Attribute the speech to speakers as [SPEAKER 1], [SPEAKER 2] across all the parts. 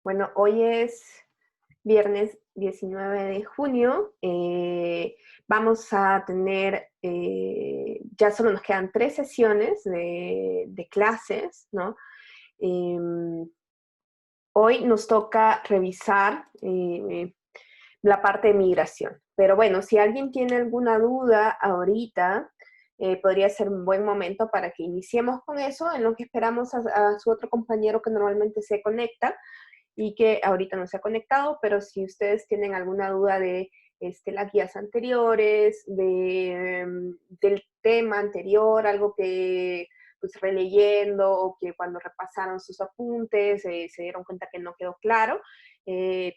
[SPEAKER 1] Bueno, hoy es viernes 19 de junio. Vamos a tener, ya solo nos quedan 3 sesiones de clases, ¿no? Hoy nos toca revisar la parte de migración. Pero bueno, si alguien tiene alguna duda ahorita, podría ser un buen momento para que iniciemos con eso, en lo que esperamos a su otro compañero que normalmente se conecta y que ahorita no se ha conectado, pero si ustedes tienen alguna duda de las guías anteriores, del tema anterior, algo que pues releyendo o que cuando repasaron sus apuntes se dieron cuenta que no quedó claro,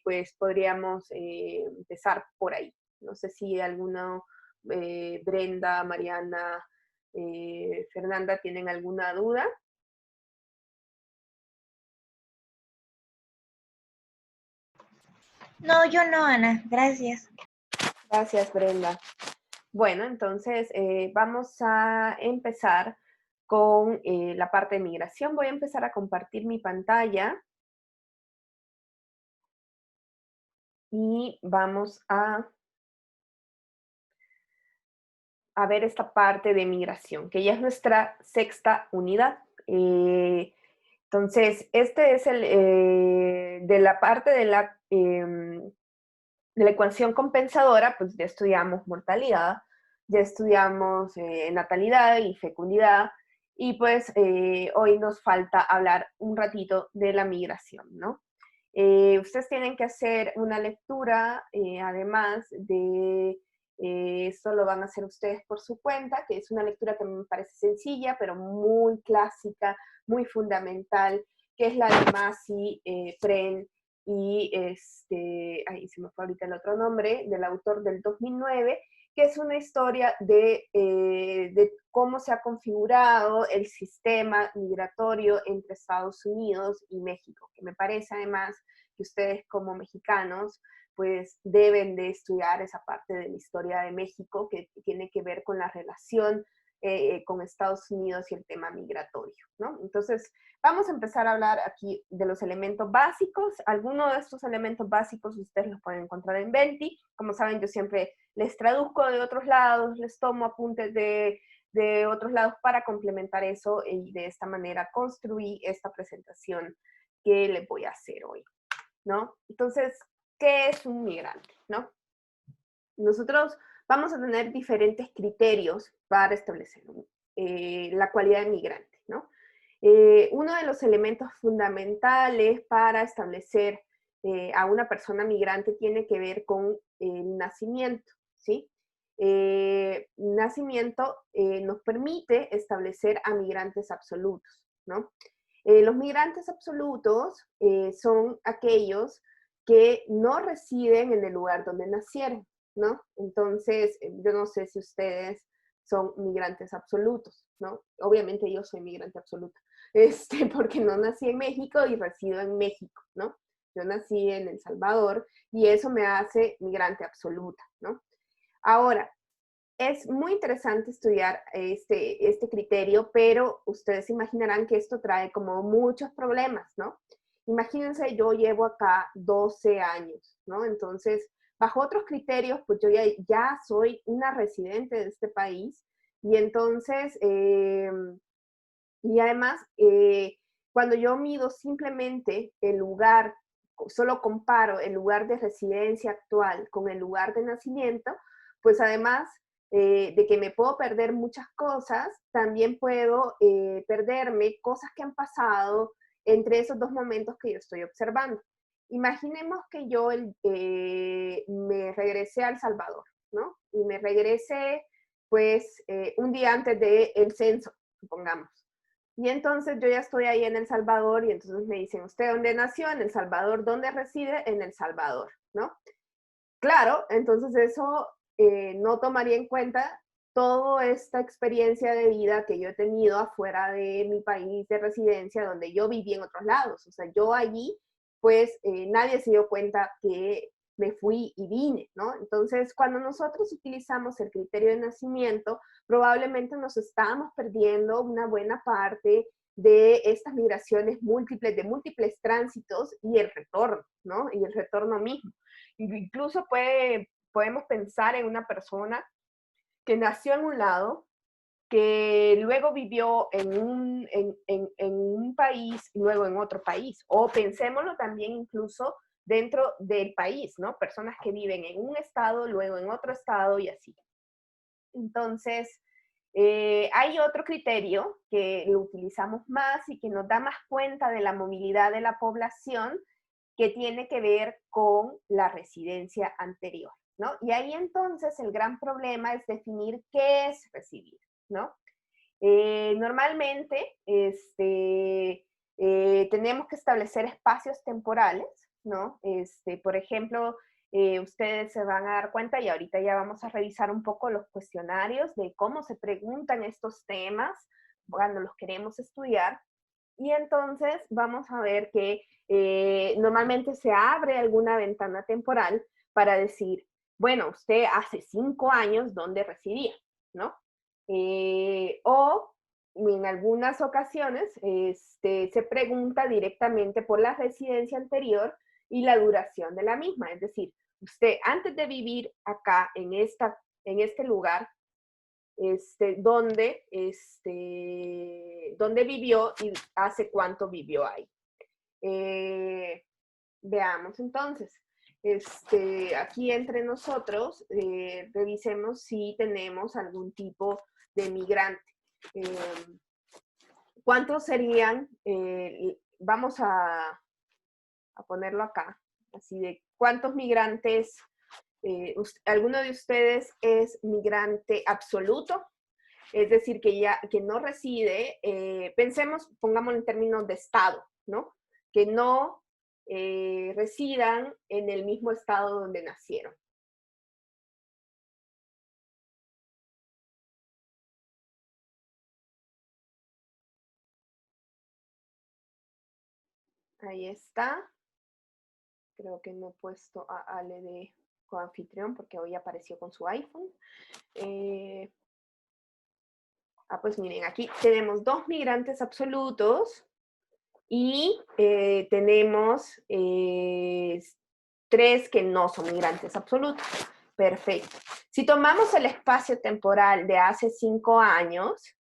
[SPEAKER 1] pues podríamos empezar por ahí. No sé si alguno, Brenda, Mariana, Fernanda, tienen alguna duda.
[SPEAKER 2] No, yo no, Ana, gracias.
[SPEAKER 1] Gracias, Brenda. Bueno, entonces vamos a empezar con la parte de migración. Voy a empezar a compartir mi pantalla y vamos a ver esta parte de migración, que ya es nuestra sexta unidad. Entonces, este es de la parte de la ecuación compensadora, pues ya estudiamos mortalidad, ya estudiamos natalidad y fecundidad, y pues hoy nos falta hablar un ratito de la migración, ¿no? Ustedes tienen que hacer una lectura, además de, esto lo van a hacer ustedes por su cuenta, que es una lectura que me parece sencilla, pero muy clásica, muy fundamental, que es la de Masi, Pren y ahí se me fue ahorita el otro nombre, del autor del 2009, que es una historia de cómo se ha configurado el sistema migratorio entre Estados Unidos y México, que me parece además que ustedes como mexicanos pues deben de estudiar esa parte de la historia de México que tiene que ver con la relación con Estados Unidos y el tema migratorio, ¿no? Entonces, vamos a empezar a hablar aquí de los elementos básicos. Algunos de estos elementos básicos ustedes los pueden encontrar en Venti. Como saben, yo siempre les traduzco de otros lados, les tomo apuntes de otros lados para complementar eso y de esta manera construir esta presentación que les voy a hacer hoy, ¿no? Entonces, ¿qué es un migrante, no? Nosotros vamos a tener diferentes criterios para establecer la cualidad de migrante, ¿no? Uno de los elementos fundamentales para establecer a una persona migrante tiene que ver con el nacimiento, ¿sí? Nacimiento nos permite establecer a migrantes absolutos, ¿no? Los migrantes absolutos son aquellos que no residen en el lugar donde nacieron, ¿no? Entonces, yo no sé si ustedes son migrantes absolutos, ¿no? Obviamente yo soy migrante absoluta, porque no nací en México y resido en México, ¿no? Yo nací en El Salvador y eso me hace migrante absoluta, ¿no? Ahora, es muy interesante estudiar este criterio, pero ustedes imaginarán que esto trae como muchos problemas, ¿no? Imagínense, yo llevo acá 12 años, ¿no? Entonces, bajo otros criterios, pues yo ya soy una residente de este país y entonces, y además, cuando yo mido simplemente el lugar, solo comparo el lugar de residencia actual con el lugar de nacimiento, pues además de que me puedo perder muchas cosas, también puedo perderme cosas que han pasado entre esos dos momentos que yo estoy observando. Imaginemos que yo me regresé a El Salvador, ¿no? Y me regresé, pues, un día antes del censo, supongamos. Y entonces yo ya estoy ahí en El Salvador y entonces me dicen, ¿usted dónde nació? En El Salvador. ¿Dónde reside? En El Salvador, ¿no? Claro, entonces eso no tomaría en cuenta toda esta experiencia de vida que yo he tenido afuera de mi país de residencia, donde yo viví en otros lados. O sea, yo allí, pues nadie se dio cuenta que me fui y vine, ¿no? Entonces, cuando nosotros utilizamos el criterio de nacimiento, probablemente nos estamos perdiendo una buena parte de estas migraciones múltiples, de múltiples tránsitos y el retorno, ¿no? Y el retorno mismo. Incluso podemos pensar en una persona que nació en un lado, que luego vivió en un país y luego en otro país. O pensémoslo también incluso dentro del país, ¿no? Personas que viven en un estado, luego en otro estado y así. Entonces, hay otro criterio que lo utilizamos más y que nos da más cuenta de la movilidad de la población, que tiene que ver con la residencia anterior, ¿no? Y ahí entonces el gran problema es definir qué es residir, ¿no? Normalmente tenemos que establecer espacios temporales, ¿no? Por ejemplo, ustedes se van a dar cuenta, y ahorita ya vamos a revisar un poco los cuestionarios de cómo se preguntan estos temas cuando los queremos estudiar. Y entonces vamos a ver que normalmente se abre alguna ventana temporal para decir, bueno, usted hace 5 años, ¿dónde residía? ¿No? O en algunas ocasiones se pregunta directamente por la residencia anterior y la duración de la misma. Es decir, usted antes de vivir acá, en este lugar, dónde vivió y hace cuánto vivió ahí. Veamos entonces. Aquí entre nosotros, revisemos si tenemos algún tipo de migrante. ¿Cuántos serían? Vamos a ponerlo acá, así de cuántos migrantes. ¿Alguno de ustedes es migrante absoluto? Es decir, que no reside, pensemos, pongámoslo en términos de estado, ¿no? Que no residan en el mismo estado donde nacieron. Ahí está. Creo que no he puesto a Ale de coanfitrión porque hoy apareció con su iPhone. Pues miren, aquí tenemos 2 migrantes absolutos y tenemos 3 que no son migrantes absolutos. Perfecto. Si tomamos el espacio temporal de hace 5 años,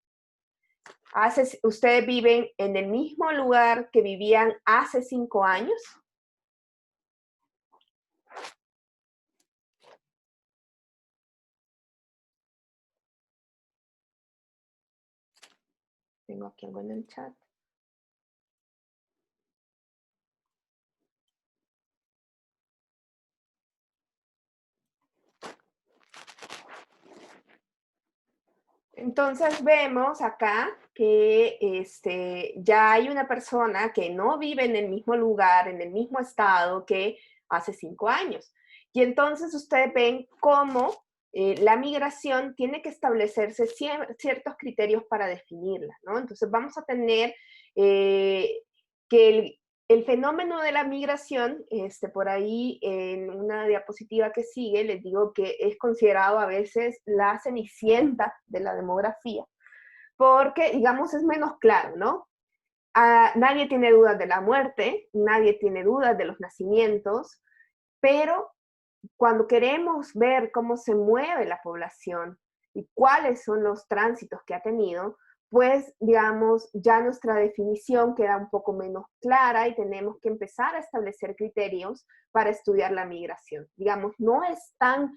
[SPEAKER 1] ¿ustedes viven en el mismo lugar que vivían hace 5 años? Tengo aquí algo en el chat. Entonces vemos acá que ya hay una persona que no vive en el mismo lugar, en el mismo estado que hace 5 años. Y entonces ustedes ven cómo la migración tiene que establecerse ciertos criterios para definirla, ¿no? Entonces vamos a tener que el fenómeno de la migración, por ahí en una diapositiva que sigue, les digo que es considerado a veces la cenicienta de la demografía, porque, digamos, es menos claro, ¿no? Nadie tiene dudas de la muerte, nadie tiene dudas de los nacimientos, pero cuando queremos ver cómo se mueve la población y cuáles son los tránsitos que ha tenido, pues, digamos, ya nuestra definición queda un poco menos clara y tenemos que empezar a establecer criterios para estudiar la migración. Digamos, no es tan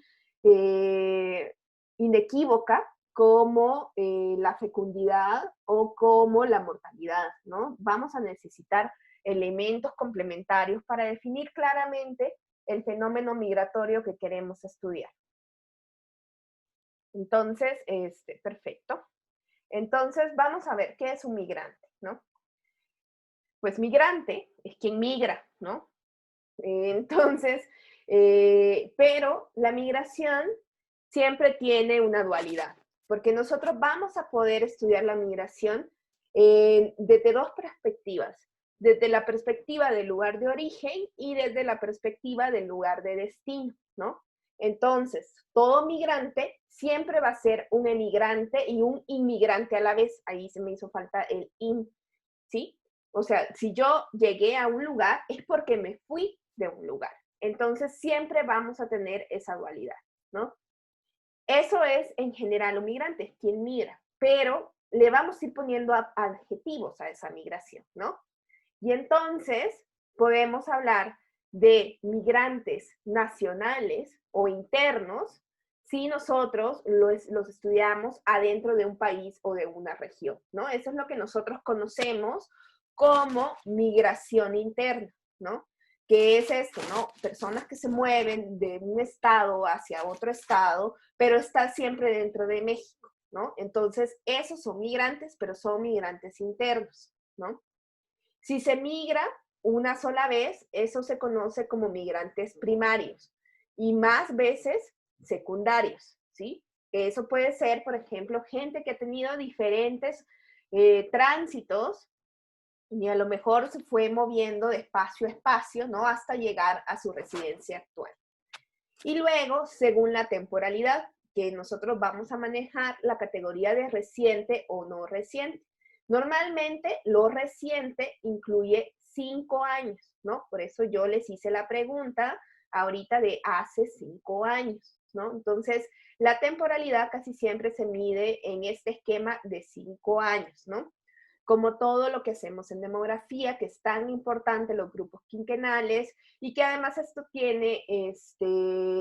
[SPEAKER 1] inequívoca como la fecundidad o como la mortalidad, ¿no? Vamos a necesitar elementos complementarios para definir claramente el fenómeno migratorio que queremos estudiar. Entonces, perfecto. Entonces, vamos a ver qué es un migrante, ¿no? Pues migrante es quien migra, ¿no? Entonces, pero la migración siempre tiene una dualidad, porque nosotros vamos a poder estudiar la migración desde 2 perspectivas, desde la perspectiva del lugar de origen y desde la perspectiva del lugar de destino, ¿no? Entonces, todo migrante siempre va a ser un emigrante y un inmigrante a la vez. Ahí se me hizo falta el in. ¿sí? O sea, si yo llegué a un lugar es porque me fui de un lugar. Entonces siempre vamos a tener esa dualidad, ¿no? Eso es en general un migrante, es quien migra, pero le vamos a ir poniendo adjetivos a esa migración, ¿no? Y entonces podemos hablar de migrantes nacionales o internos si nosotros los estudiamos adentro de un país o de una región, ¿no? Eso es lo que nosotros conocemos como migración interna, ¿no? ¿Qué es esto, no? Personas que se mueven de un estado hacia otro estado, pero está siempre dentro de México, ¿no? Entonces, esos son migrantes, pero son migrantes internos, ¿no? Si se migra una sola vez, eso se conoce como migrantes primarios y más veces secundarios, ¿sí? Eso puede ser, por ejemplo, gente que ha tenido diferentes tránsitos y a lo mejor se fue moviendo de espacio a espacio, ¿no? Hasta llegar a su residencia actual. Y luego, según la temporalidad, que nosotros vamos a manejar la categoría de reciente o no reciente. Normalmente, lo reciente incluye 5 años, ¿no? Por eso yo les hice la pregunta ahorita de hace 5 años, ¿no? Entonces, la temporalidad casi siempre se mide en este esquema de 5 años, ¿no? Como todo lo que hacemos en demografía, que es tan importante, los grupos quinquenales, y que además esto tiene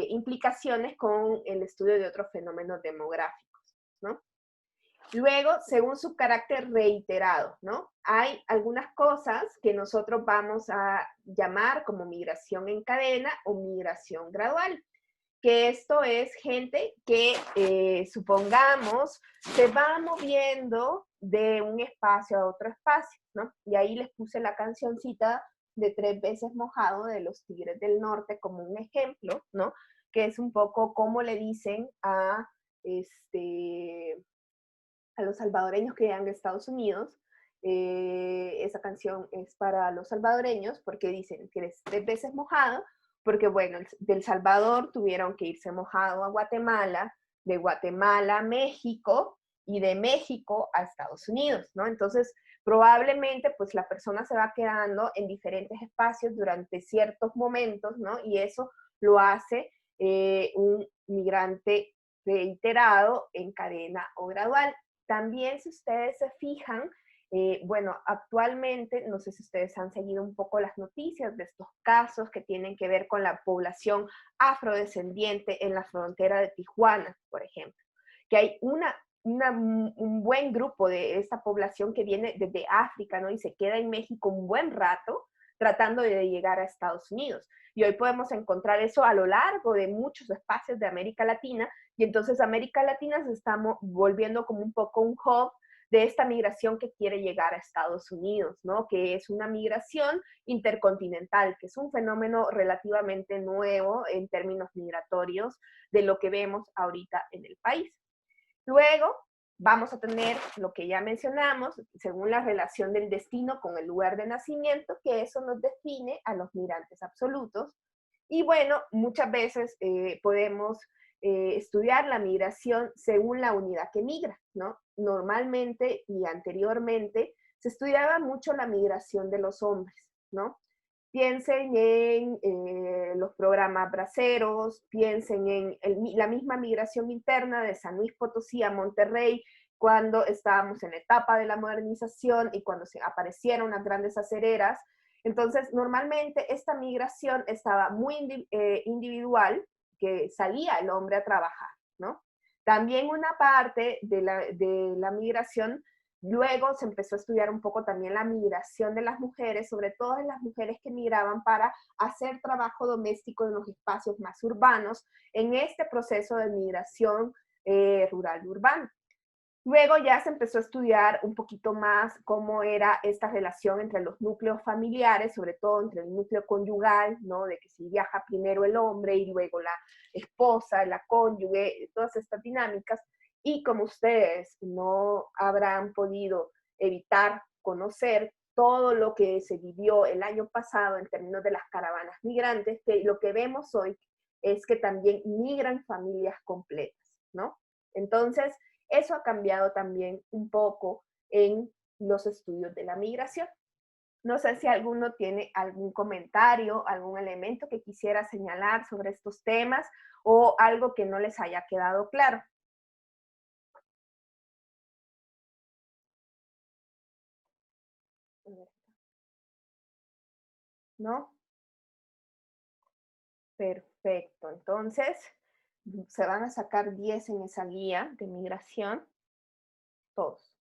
[SPEAKER 1] implicaciones con el estudio de otros fenómenos demográficos, ¿no? Luego, según su carácter reiterado, ¿no? Hay algunas cosas que nosotros vamos a llamar como migración en cadena o migración gradual, que esto es gente que, supongamos, se va moviendo de un espacio a otro espacio, ¿no? Y ahí les puse la cancioncita de Tres veces mojado de los Tigres del Norte como un ejemplo, ¿no? Que es un poco cómo le dicen a los salvadoreños que llegan de Estados Unidos. Esa canción es para los salvadoreños porque dicen que eres 3 veces mojado, porque bueno, del Salvador tuvieron que irse mojado a Guatemala, de Guatemala a México y de México a Estados Unidos, ¿no? Entonces, probablemente pues la persona se va quedando en diferentes espacios durante ciertos momentos, ¿no? Y eso lo hace un migrante reiterado en cadena o gradual. También, si ustedes se fijan, bueno, actualmente, no sé si ustedes han seguido un poco las noticias de estos casos que tienen que ver con la población afrodescendiente en la frontera de Tijuana, por ejemplo, que hay un buen grupo de esta población que viene desde África, ¿no? Y se queda en México un buen rato tratando de llegar a Estados Unidos. Y hoy podemos encontrar eso a lo largo de muchos espacios de América Latina, y entonces América Latina se está volviendo como un poco un hub de esta migración que quiere llegar a Estados Unidos, ¿no? Que es una migración intercontinental, que es un fenómeno relativamente nuevo en términos migratorios de lo que vemos ahorita en el país. Luego vamos a tener lo que ya mencionamos, según la relación del destino con el lugar de nacimiento, que eso nos define a los migrantes absolutos. Y bueno, muchas veces podemos estudiar la migración según la unidad que migra, ¿no? Normalmente y anteriormente se estudiaba mucho la migración de los hombres, ¿no? Piensen en los programas braceros, piensen en la misma migración interna de San Luis Potosí a Monterrey, cuando estábamos en la etapa de la modernización y cuando se aparecieron las grandes acereras. Entonces, normalmente esta migración estaba muy individual, que salía el hombre a trabajar, ¿no? También una parte de la migración. Luego se empezó a estudiar un poco también la migración de las mujeres, sobre todo en las mujeres que migraban para hacer trabajo doméstico en los espacios más urbanos, en este proceso de migración rural-urbana. Luego ya se empezó a estudiar un poquito más cómo era esta relación entre los núcleos familiares, sobre todo entre el núcleo conyugal, ¿no? De que si viaja primero el hombre y luego la esposa, la cónyuge, todas estas dinámicas. Y como ustedes no habrán podido evitar conocer todo lo que se vivió el año pasado en términos de las caravanas migrantes, que lo que vemos hoy es que también migran familias completas, ¿no? Entonces, eso ha cambiado también un poco en los estudios de la migración. No sé si alguno tiene algún comentario, algún elemento que quisiera señalar sobre estos temas o algo que no les haya quedado claro. ¿No? Perfecto. Entonces, se van a sacar 10 en esa guía de migración, todos.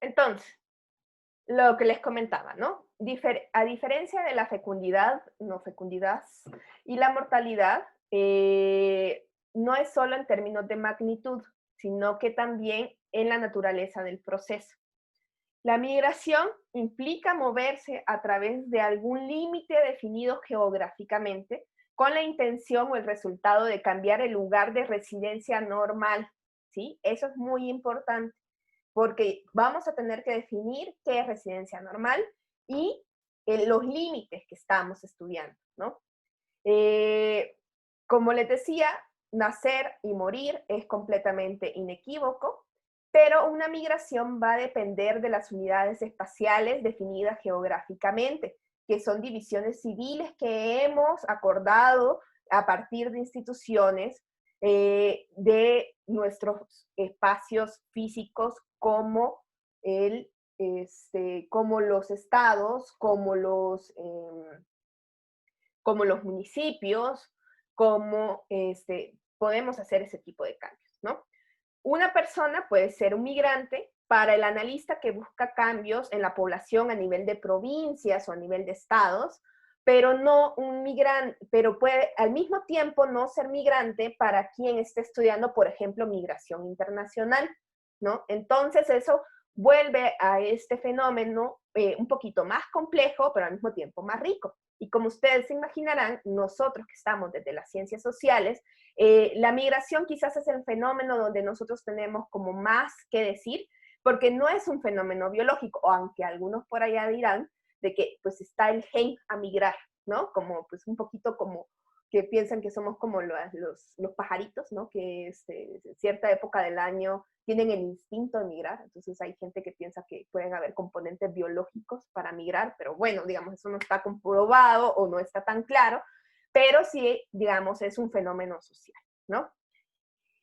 [SPEAKER 1] Entonces, lo que les comentaba, ¿no? A diferencia de la fecundidad, no fecundidad, y la mortalidad, no es solo en términos de magnitud, sino que también en la naturaleza del proceso. La migración implica moverse a través de algún límite definido geográficamente con la intención o el resultado de cambiar el lugar de residencia normal, ¿sí? Eso es muy importante porque vamos a tener que definir qué es residencia normal y los límites que estamos estudiando, ¿no? Como les decía, nacer y morir es completamente inequívoco, pero una migración va a depender de las unidades espaciales definidas geográficamente, que son divisiones civiles que hemos acordado a partir de instituciones de nuestros espacios físicos como, como los estados, como los municipios, como podemos hacer ese tipo de cambios, ¿no? Una persona puede ser un migrante para el analista que busca cambios en la población a nivel de provincias o a nivel de estados, pero no un migrante, pero puede al mismo tiempo no ser migrante para quien esté estudiando, por ejemplo, migración internacional, ¿no? Entonces eso vuelve a este fenómeno un poquito más complejo, pero al mismo tiempo más rico. Y como ustedes se imaginarán, nosotros que estamos desde las ciencias sociales, la migración quizás es el fenómeno donde nosotros tenemos como más que decir, porque no es un fenómeno biológico, aunque algunos por allá dirán de que pues está el gen a migrar, ¿no? Como pues un poquito como que piensan que somos como los pajaritos, ¿no? Que en cierta época del año tienen el instinto de migrar, entonces hay gente que piensa que pueden haber componentes biológicos para migrar, pero bueno, digamos, eso no está comprobado o no está tan claro, pero sí, digamos, es un fenómeno social, ¿no?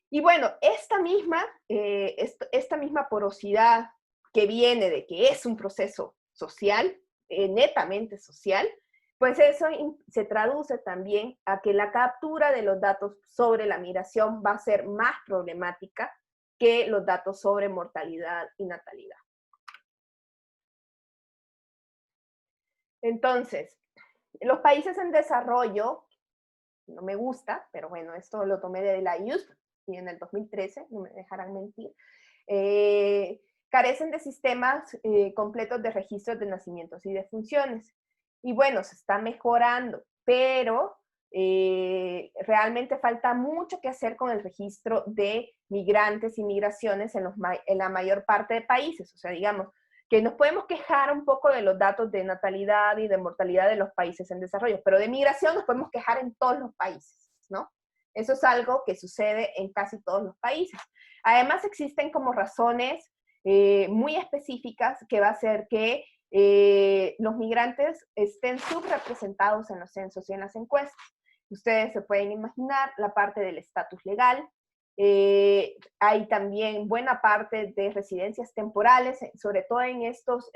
[SPEAKER 1] Y bueno, esta misma porosidad que viene de que es un proceso social, netamente social, pues eso se traduce también a que la captura de los datos sobre la migración va a ser más problemática que los datos sobre mortalidad y natalidad. Entonces, los países en desarrollo, no me gusta, pero bueno, esto lo tomé de la IUSP y en el 2013, no me dejarán mentir, carecen de sistemas completos de registros de nacimientos y de funciones. Y bueno, se está mejorando, pero realmente falta mucho que hacer con el registro de migrantes y migraciones en la mayor parte de países. O sea, digamos, que nos podemos quejar un poco de los datos de natalidad y de mortalidad de los países en desarrollo, pero de migración nos podemos quejar en todos los países, ¿no? Eso es algo que sucede en casi todos los países. Además, existen como razones muy específicas que va a hacer que los migrantes estén subrepresentados en los censos y en las encuestas. Ustedes se pueden imaginar la parte del estatus legal, hay también buena parte de residencias temporales, sobre todo en estos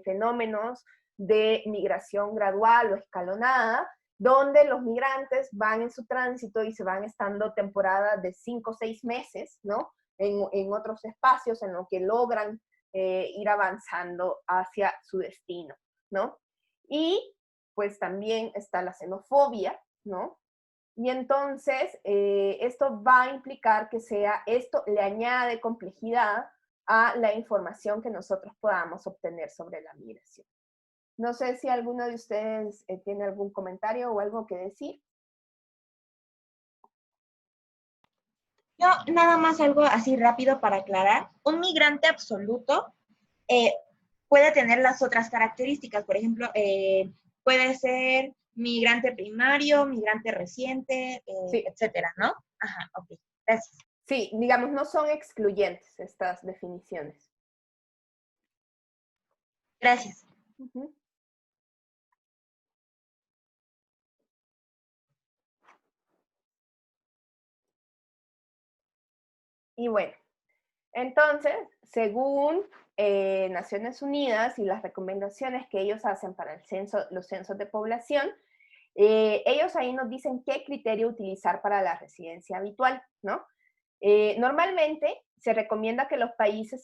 [SPEAKER 1] fenómenos de migración gradual o escalonada, donde los migrantes van en su tránsito y se van estando temporadas de 5 o 6 meses, ¿no? En otros espacios en los que logran ir avanzando hacia su destino, ¿no? Y pues también está la xenofobia, ¿no? Y entonces, esto va a implicar que esto le añade complejidad a la información que nosotros podamos obtener sobre la migración. No sé si alguno de ustedes tiene algún comentario o algo que decir.
[SPEAKER 2] Yo nada más algo así rápido para aclarar. Un migrante absoluto puede tener las otras características. Por ejemplo, puede ser migrante primario, migrante reciente,
[SPEAKER 1] Sí.
[SPEAKER 2] etcétera, ¿no? Ajá, ok. Gracias.
[SPEAKER 1] Sí, digamos, no son excluyentes estas definiciones.
[SPEAKER 2] Gracias.
[SPEAKER 1] Ujú. Y bueno, entonces, según Naciones Unidas y las recomendaciones que ellos hacen para el censo, los censos de población, ellos ahí nos dicen qué criterio utilizar para la residencia habitual, ¿no? Normalmente se recomienda que los países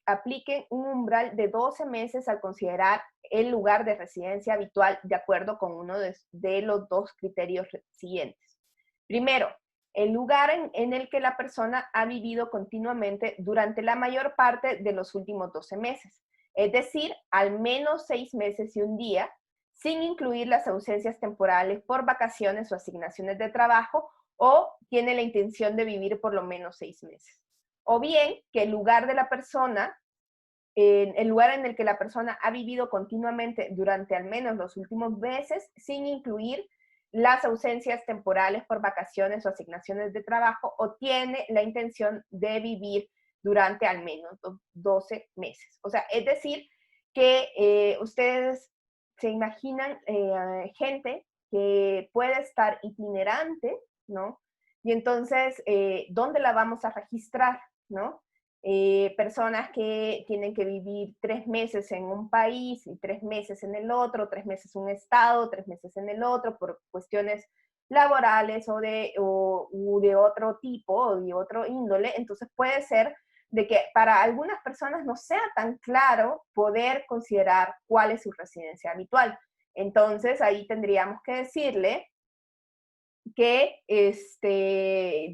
[SPEAKER 1] apliquen un umbral de 12 meses al considerar el lugar de residencia habitual de acuerdo con uno de los dos criterios siguientes. Primero, el lugar en el que la persona ha vivido continuamente durante la mayor parte de los últimos 12 meses, es decir, al menos 6 meses y un día, sin incluir las ausencias temporales por vacaciones o asignaciones de trabajo, o tiene la intención de vivir por lo menos 6 meses. O bien que el lugar de la persona, el lugar en el que la persona ha vivido continuamente durante al menos los últimos meses, sin incluir las ausencias temporales por vacaciones o asignaciones de trabajo, o tiene la intención de vivir durante al menos 12 meses. O sea, es decir, que ustedes se imaginan gente que puede estar itinerante, ¿no? Y entonces, ¿dónde la vamos a registrar, no? Personas que tienen que vivir 3 meses en un país y 3 meses en el otro, 3 meses en un estado, 3 meses en el otro, por cuestiones laborales o de otro tipo o de otro índole. Entonces puede ser de que para algunas personas no sea tan claro poder considerar cuál es su residencia habitual. Entonces ahí tendríamos que decirle que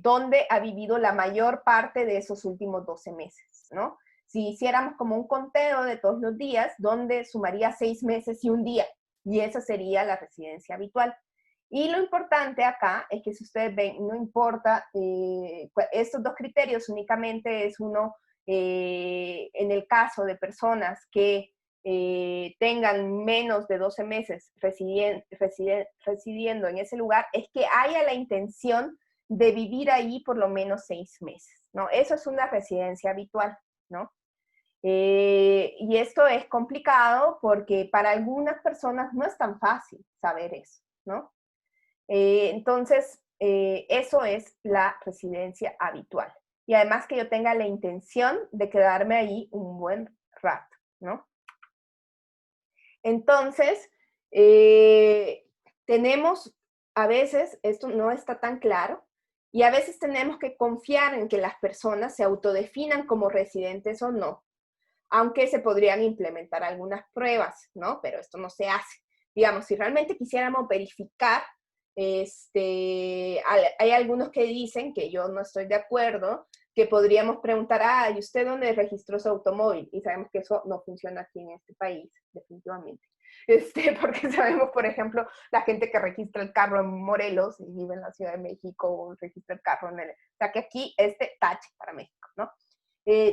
[SPEAKER 1] dónde ha vivido la mayor parte de esos últimos 12 meses, ¿no? Si hiciéramos como un conteo de todos los días, donde sumaría 6 meses y un día, y esa sería la residencia habitual. Y lo importante acá es que si ustedes ven, no importa, estos dos criterios únicamente es uno en el caso de personas que tengan menos de 12 meses residiendo en ese lugar, es que haya la intención de vivir ahí por lo menos 6 meses, ¿no? Eso es una residencia habitual, ¿no? Y esto es complicado porque para algunas personas no es tan fácil saber eso, ¿no? Entonces, eso es la residencia habitual. Y además que yo tenga la intención de quedarme ahí un buen rato, ¿no? Entonces, tenemos, a veces, esto no está tan claro, y a veces tenemos que confiar en que las personas se autodefinan como residentes o no, aunque se podrían implementar algunas pruebas, ¿no? Pero esto no se hace. Digamos, si realmente quisiéramos verificar, hay algunos que dicen, que yo no estoy de acuerdo, que podríamos preguntar, ¿y usted dónde registró su automóvil? Y sabemos que eso no funciona aquí en este país, definitivamente. Porque sabemos, por ejemplo, la gente que registra el carro en Morelos y vive en la Ciudad de México, o registra el carro en o sea, que aquí tache para México, ¿no?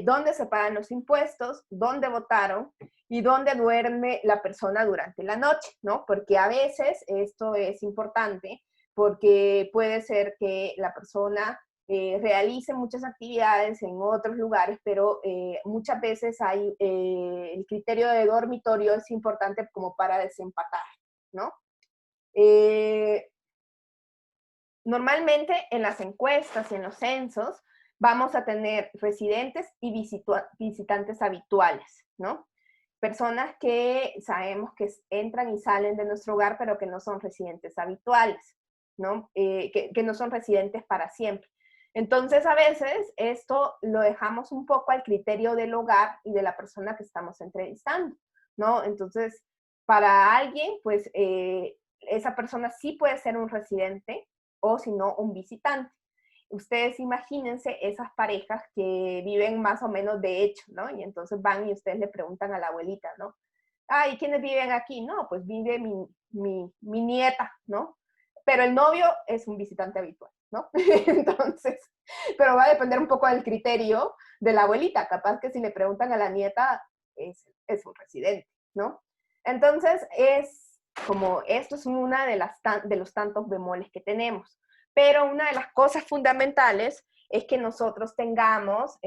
[SPEAKER 1] Dónde se pagan los impuestos, dónde votaron y dónde duerme la persona durante la noche, ¿no? Porque a veces esto es importante porque puede ser que la persona realice muchas actividades en otros lugares, pero muchas veces hay el criterio de dormitorio es importante como para desempatar, ¿no? Normalmente en las encuestas y en los censos vamos a tener residentes y visitantes habituales, ¿no? Personas que sabemos que entran y salen de nuestro hogar, pero que no son residentes habituales, ¿no? Que no son residentes para siempre. Entonces, a veces esto lo dejamos un poco al criterio del hogar y de la persona que estamos entrevistando, ¿no? Entonces, para alguien, pues, esa persona sí puede ser un residente o si no, un visitante. Ustedes imagínense esas parejas que viven más o menos de hecho, ¿no? Y entonces van y ustedes le preguntan a la abuelita, ¿no? ¿Y quiénes viven aquí? No, pues vive mi nieta, ¿no? Pero el novio es un visitante habitual, ¿no? Entonces, pero va a depender un poco del criterio de la abuelita. Capaz que si le preguntan a la nieta, es un residente, ¿no? Entonces, como esto es una de los tantos bemoles que tenemos. Pero una de las cosas fundamentales es que nosotros tengamos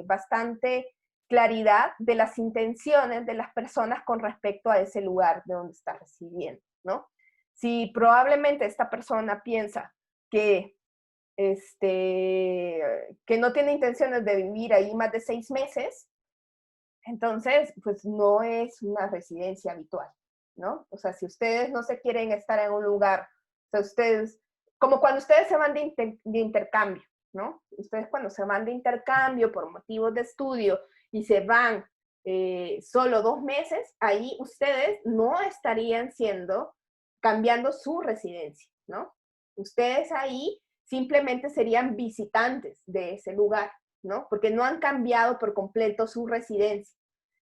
[SPEAKER 1] bastante claridad de las intenciones de las personas con respecto a ese lugar de donde está residiendo, ¿no? Si probablemente esta persona piensa que, que no tiene intenciones de vivir ahí más de 6 meses, entonces, pues no es una residencia habitual, ¿no? O sea, si ustedes no se quieren estar en un lugar, o sea, ustedes, como cuando ustedes se van de intercambio, ¿no? Ustedes cuando se van de intercambio por motivos de estudio y se van solo 2 meses, ahí ustedes no estarían cambiando su residencia, ¿no? Ustedes ahí simplemente serían visitantes de ese lugar, ¿no? Porque no han cambiado por completo su residencia.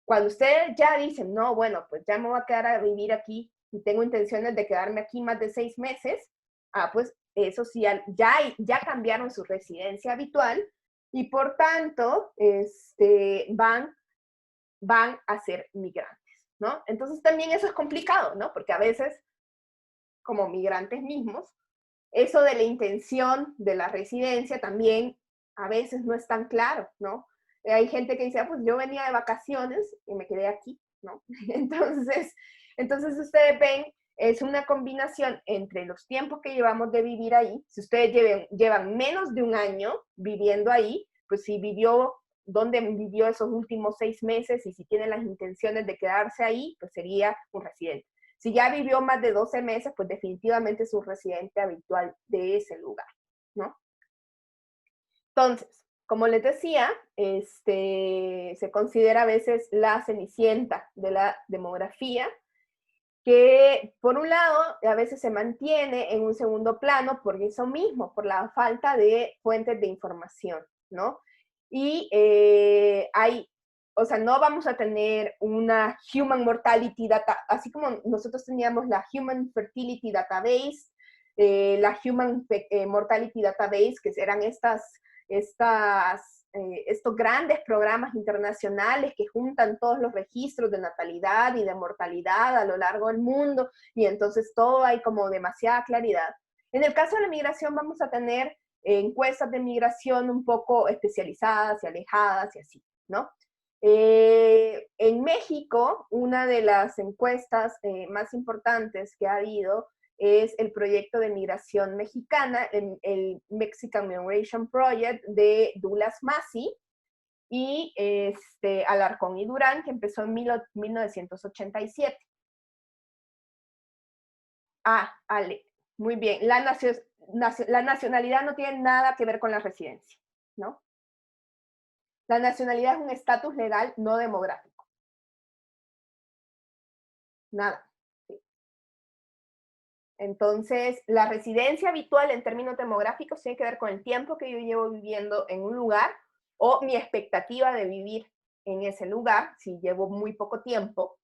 [SPEAKER 1] Cuando ustedes ya dicen, no, bueno, pues ya me voy a quedar a vivir aquí y tengo intenciones de quedarme aquí más de 6 meses, pues eso sí, ya cambiaron su residencia habitual y por tanto van a ser migrantes, ¿no? Entonces también eso es complicado, ¿no? Porque a veces, como migrantes mismos, eso de la intención de la residencia también a veces no es tan claro, ¿no? Hay gente que dice, pues yo venía de vacaciones y me quedé aquí, ¿no? Entonces ustedes ven, es una combinación entre los tiempos que llevamos de vivir ahí. Si ustedes llevan menos de un año viviendo ahí, pues si vivió, dónde vivió esos últimos 6 meses y si tienen las intenciones de quedarse ahí, pues sería un residente. Si ya vivió más de 12 meses, pues definitivamente es un residente habitual de ese lugar, ¿no? Entonces, como les decía, se considera a veces la cenicienta de la demografía, que por un lado a veces se mantiene en un segundo plano por eso mismo, por la falta de fuentes de información, ¿no? Y o sea, no vamos a tener una Human Mortality Data, así como nosotros teníamos la Human Fertility Database, la Human Mortality Database, que eran estos grandes programas internacionales que juntan todos los registros de natalidad y de mortalidad a lo largo del mundo, y entonces todo hay como demasiada claridad. En el caso de la migración vamos a tener encuestas de migración un poco especializadas y alejadas y así, ¿no? En México, una de las encuestas más importantes que ha habido es el proyecto de migración mexicana, el Mexican Migration Project de Douglas Massey y Alarcón y Durán, que empezó en 1987. Ale, muy bien. La nacionalidad no tiene nada que ver con la residencia, ¿no? La nacionalidad es un estatus legal no demográfico. Nada. Sí. Entonces, la residencia habitual en términos demográficos tiene que ver con el tiempo que yo llevo viviendo en un lugar o mi expectativa de vivir en ese lugar, si llevo muy poco tiempo.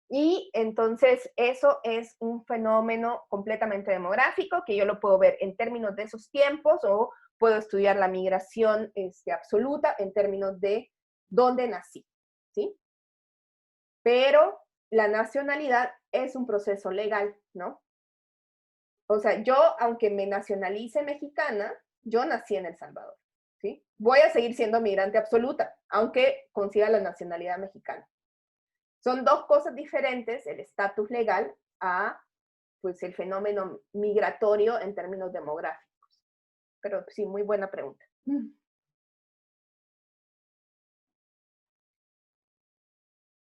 [SPEAKER 1] Y entonces eso es un fenómeno completamente demográfico que yo lo puedo ver en términos de esos tiempos o puedo estudiar la migración absoluta en términos de dónde nací, ¿sí? Pero la nacionalidad es un proceso legal, ¿no? O sea, yo, aunque me nacionalice mexicana, yo nací en El Salvador, ¿sí? Voy a seguir siendo migrante absoluta, aunque consiga la nacionalidad mexicana. Son dos cosas diferentes, el estatus legal a pues, el fenómeno migratorio en términos demográficos. Pero sí, muy buena pregunta.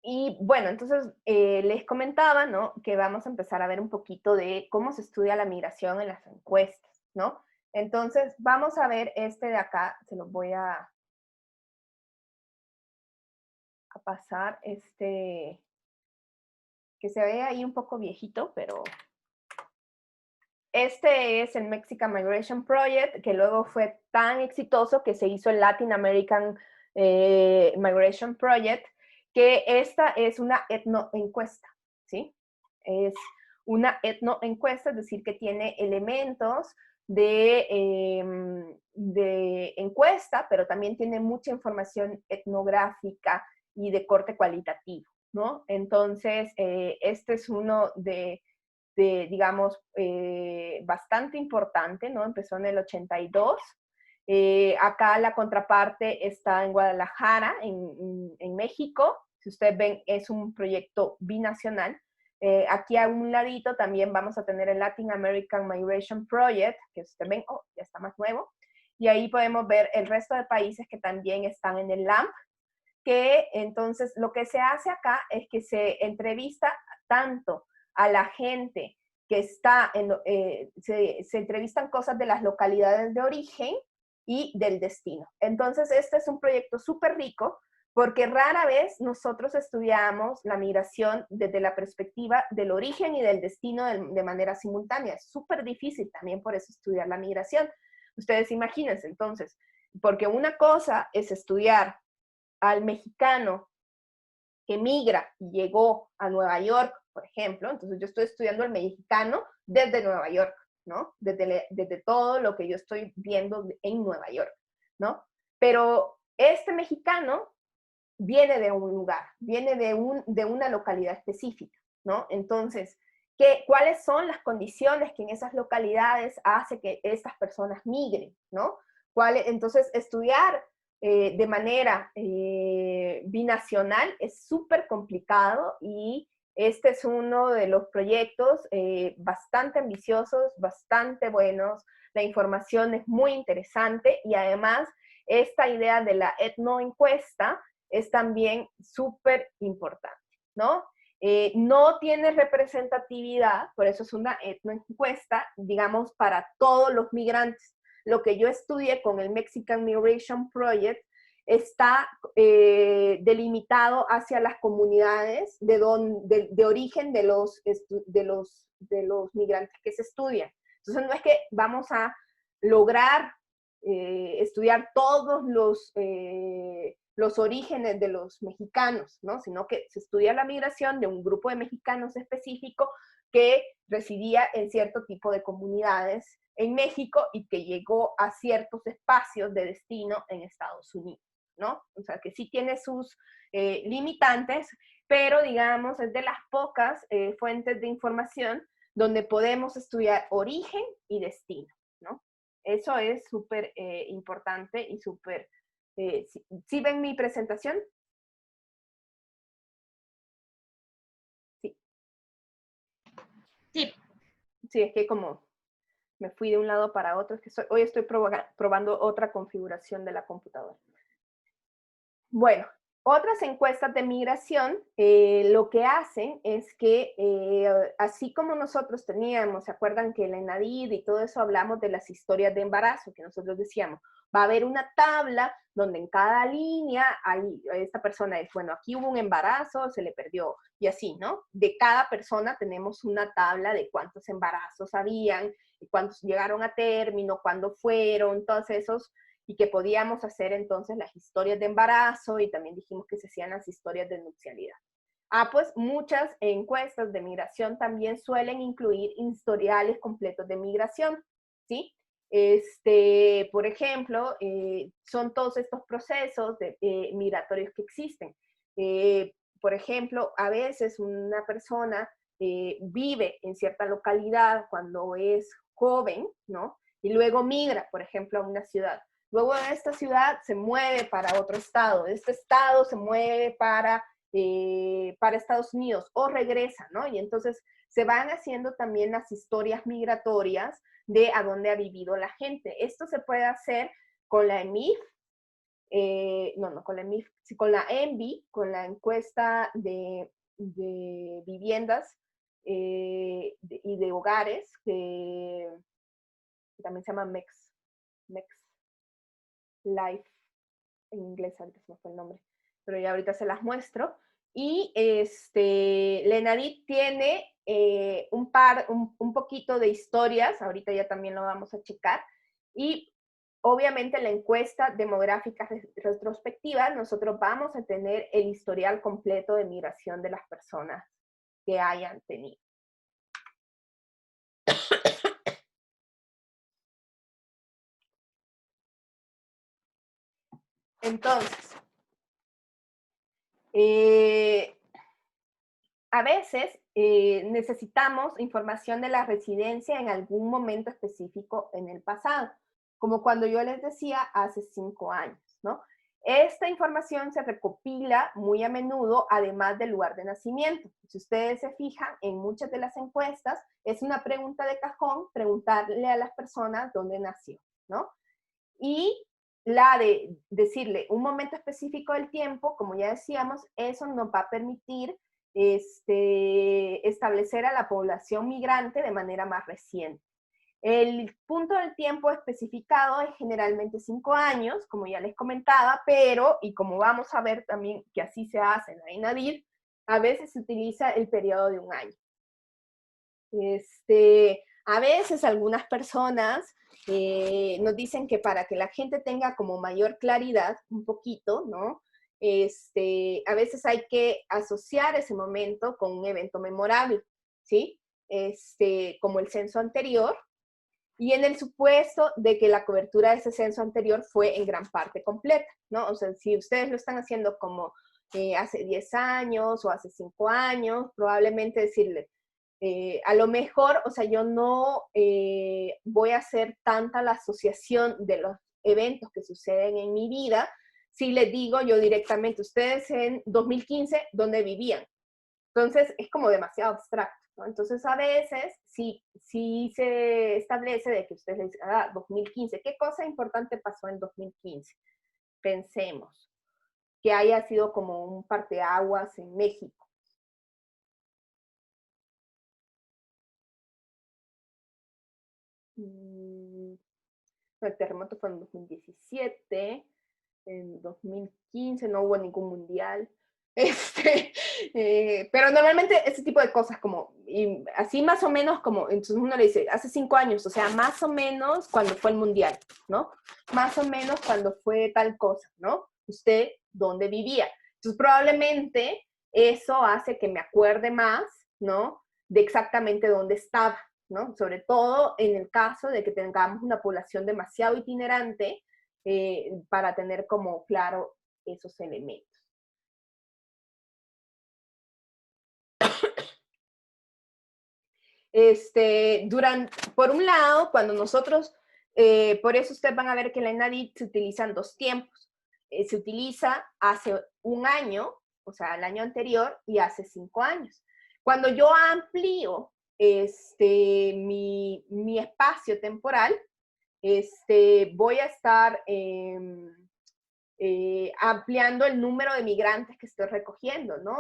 [SPEAKER 1] Y bueno, entonces les comentaba, ¿no? Que vamos a empezar a ver un poquito de cómo se estudia la migración en las encuestas, ¿no? Entonces, vamos a ver este de acá, se los voy a pasar, que se ve ahí un poco viejito, pero este es el Mexican Migration Project, que luego fue tan exitoso que se hizo el Latin American Migration Project, que esta es una etnoencuesta, ¿sí? Es una etnoencuesta, es decir, que tiene elementos de encuesta, pero también tiene mucha información etnográfica y de corte cualitativo, ¿no? Entonces, este es uno de digamos, bastante importante, ¿no? Empezó en el 82. Acá la contraparte está en Guadalajara, en México. Si ustedes ven, es un proyecto binacional. Aquí a un ladito también vamos a tener el Latin American Migration Project, que ustedes ven, oh, ya está más nuevo. Y ahí podemos ver el resto de países que también están en el LAMP, que entonces lo que se hace acá es que se entrevista tanto a la gente que está se entrevistan cosas de las localidades de origen y del destino. Entonces, este es un proyecto súper rico porque rara vez nosotros estudiamos la migración desde la perspectiva del origen y del destino de manera simultánea. Es súper difícil también por eso estudiar la migración. Ustedes imagínense entonces, porque una cosa es estudiar al mexicano que migra y llegó a Nueva York, por ejemplo, entonces yo estoy estudiando al mexicano desde Nueva York, ¿no? Desde todo lo que yo estoy viendo en Nueva York, ¿no? Pero este mexicano viene de un lugar, viene de una localidad específica, ¿no? Entonces, ¿cuáles son las condiciones que en esas localidades hace que estas personas migren, ¿no? Entonces, estudiar de manera binacional es súper complicado y este es uno de los proyectos bastante ambiciosos, bastante buenos. La información es muy interesante y además esta idea de la etnoencuesta es también súper importante, ¿no? No tiene representatividad, por eso es una etnoencuesta, digamos, para todos los migrantes. Lo que yo estudié con el Mexican Migration Project está delimitado hacia las comunidades de origen de los migrantes que se estudian. Entonces no es que vamos a lograr estudiar todos los orígenes de los mexicanos, ¿no? Sino que se estudia la migración de un grupo de mexicanos específico que residía en cierto tipo de comunidades en México y que llegó a ciertos espacios de destino en Estados Unidos, ¿no? O sea, que sí tiene sus limitantes, pero digamos es de las pocas fuentes de información donde podemos estudiar origen y destino, ¿no? Eso es súper importante y súper... ¿sí ven mi presentación? Sí.
[SPEAKER 2] Sí.
[SPEAKER 1] Sí, es que como me fui de un lado para otro, es que hoy estoy probando otra configuración de la computadora. Bueno, otras encuestas de migración lo que hacen es que, así como nosotros teníamos, ¿se acuerdan que en la ENADID y todo eso hablamos de las historias de embarazo, que nosotros decíamos, va a haber una tabla donde en cada línea hay, esta persona es, bueno, aquí hubo un embarazo, se le perdió, y así, ¿no? De cada persona tenemos una tabla de cuántos embarazos habían, y cuántos llegaron a término, cuándo fueron, todos esos, y que podíamos hacer entonces las historias de embarazo y también dijimos que se hacían las historias de nupcialidad. Pues muchas encuestas de migración también suelen incluir historiales completos de migración, ¿sí? Por ejemplo, son todos estos procesos migratorios que existen. Por ejemplo, a veces una persona vive en cierta localidad cuando es joven, ¿no? Y luego migra, por ejemplo, a una ciudad. Luego de esta ciudad se mueve para otro estado, de este estado se mueve para Estados Unidos o regresa, ¿no? Y entonces se van haciendo también las historias migratorias de a dónde ha vivido la gente. Esto se puede hacer con la EMIF, no con la EMIF, sí, con la ENVI, con la encuesta de viviendas y de hogares, que también se llama MEX Life, en inglés, ahorita se me fue el nombre, pero ya ahorita se las muestro. Y Lenadit tiene un poquito de historias, ahorita ya también lo vamos a checar, y obviamente la encuesta demográfica retrospectiva, nosotros vamos a tener el historial completo de migración de las personas que hayan tenido. Entonces, a veces necesitamos información de la residencia en algún momento específico en el pasado, como cuando yo les decía hace 5 años, ¿no? Esta información se recopila muy a menudo, además del lugar de nacimiento. Si ustedes se fijan, en muchas de las encuestas es una pregunta de cajón preguntarle a las personas dónde nació, ¿no? Y la de decirle un momento específico del tiempo, como ya decíamos, eso nos va a permitir establecer a la población migrante de manera más reciente. El punto del tiempo especificado es generalmente 5 años, como ya les comentaba, pero, y como vamos a ver también que así se hace en la INADIR, a veces se utiliza el periodo de un año. A veces algunas personas nos dicen que para que la gente tenga como mayor claridad, un poquito, ¿no? A veces hay que asociar ese momento con un evento memorable, ¿sí? Como el censo anterior, y en el supuesto de que la cobertura de ese censo anterior fue en gran parte completa, ¿no? O sea, si ustedes lo están haciendo como hace 10 años o hace 5 años, probablemente decirle, a lo mejor, o sea, yo no voy a hacer tanta la asociación de los eventos que suceden en mi vida, si les digo yo directamente, ustedes en 2015, ¿dónde vivían? Entonces, es como demasiado abstracto, ¿no? Entonces, a veces, si se establece de que ustedes dicen, 2015, ¿qué cosa importante pasó en 2015? Pensemos, que haya sido como un parteaguas en México. El terremoto fue en 2017, en 2015 no hubo ningún mundial. Pero normalmente ese tipo de cosas como, y así más o menos como, entonces uno le dice, hace 5 años, o sea, más o menos cuando fue el mundial, ¿no? Más o menos cuando fue tal cosa, ¿no? Usted, ¿dónde vivía? Entonces probablemente eso hace que me acuerde más, ¿no? De exactamente dónde estaba, ¿no? Sobre todo en el caso de que tengamos una población demasiado itinerante para tener como claro esos elementos. Por un lado, cuando nosotros, por eso ustedes van a ver que en la ENADIT se utilizan 2 tiempos. Se utiliza hace un año, o sea, el año anterior, y hace 5 años. Cuando yo amplío mi espacio temporal, voy a estar ampliando el número de migrantes que estoy recogiendo, ¿no?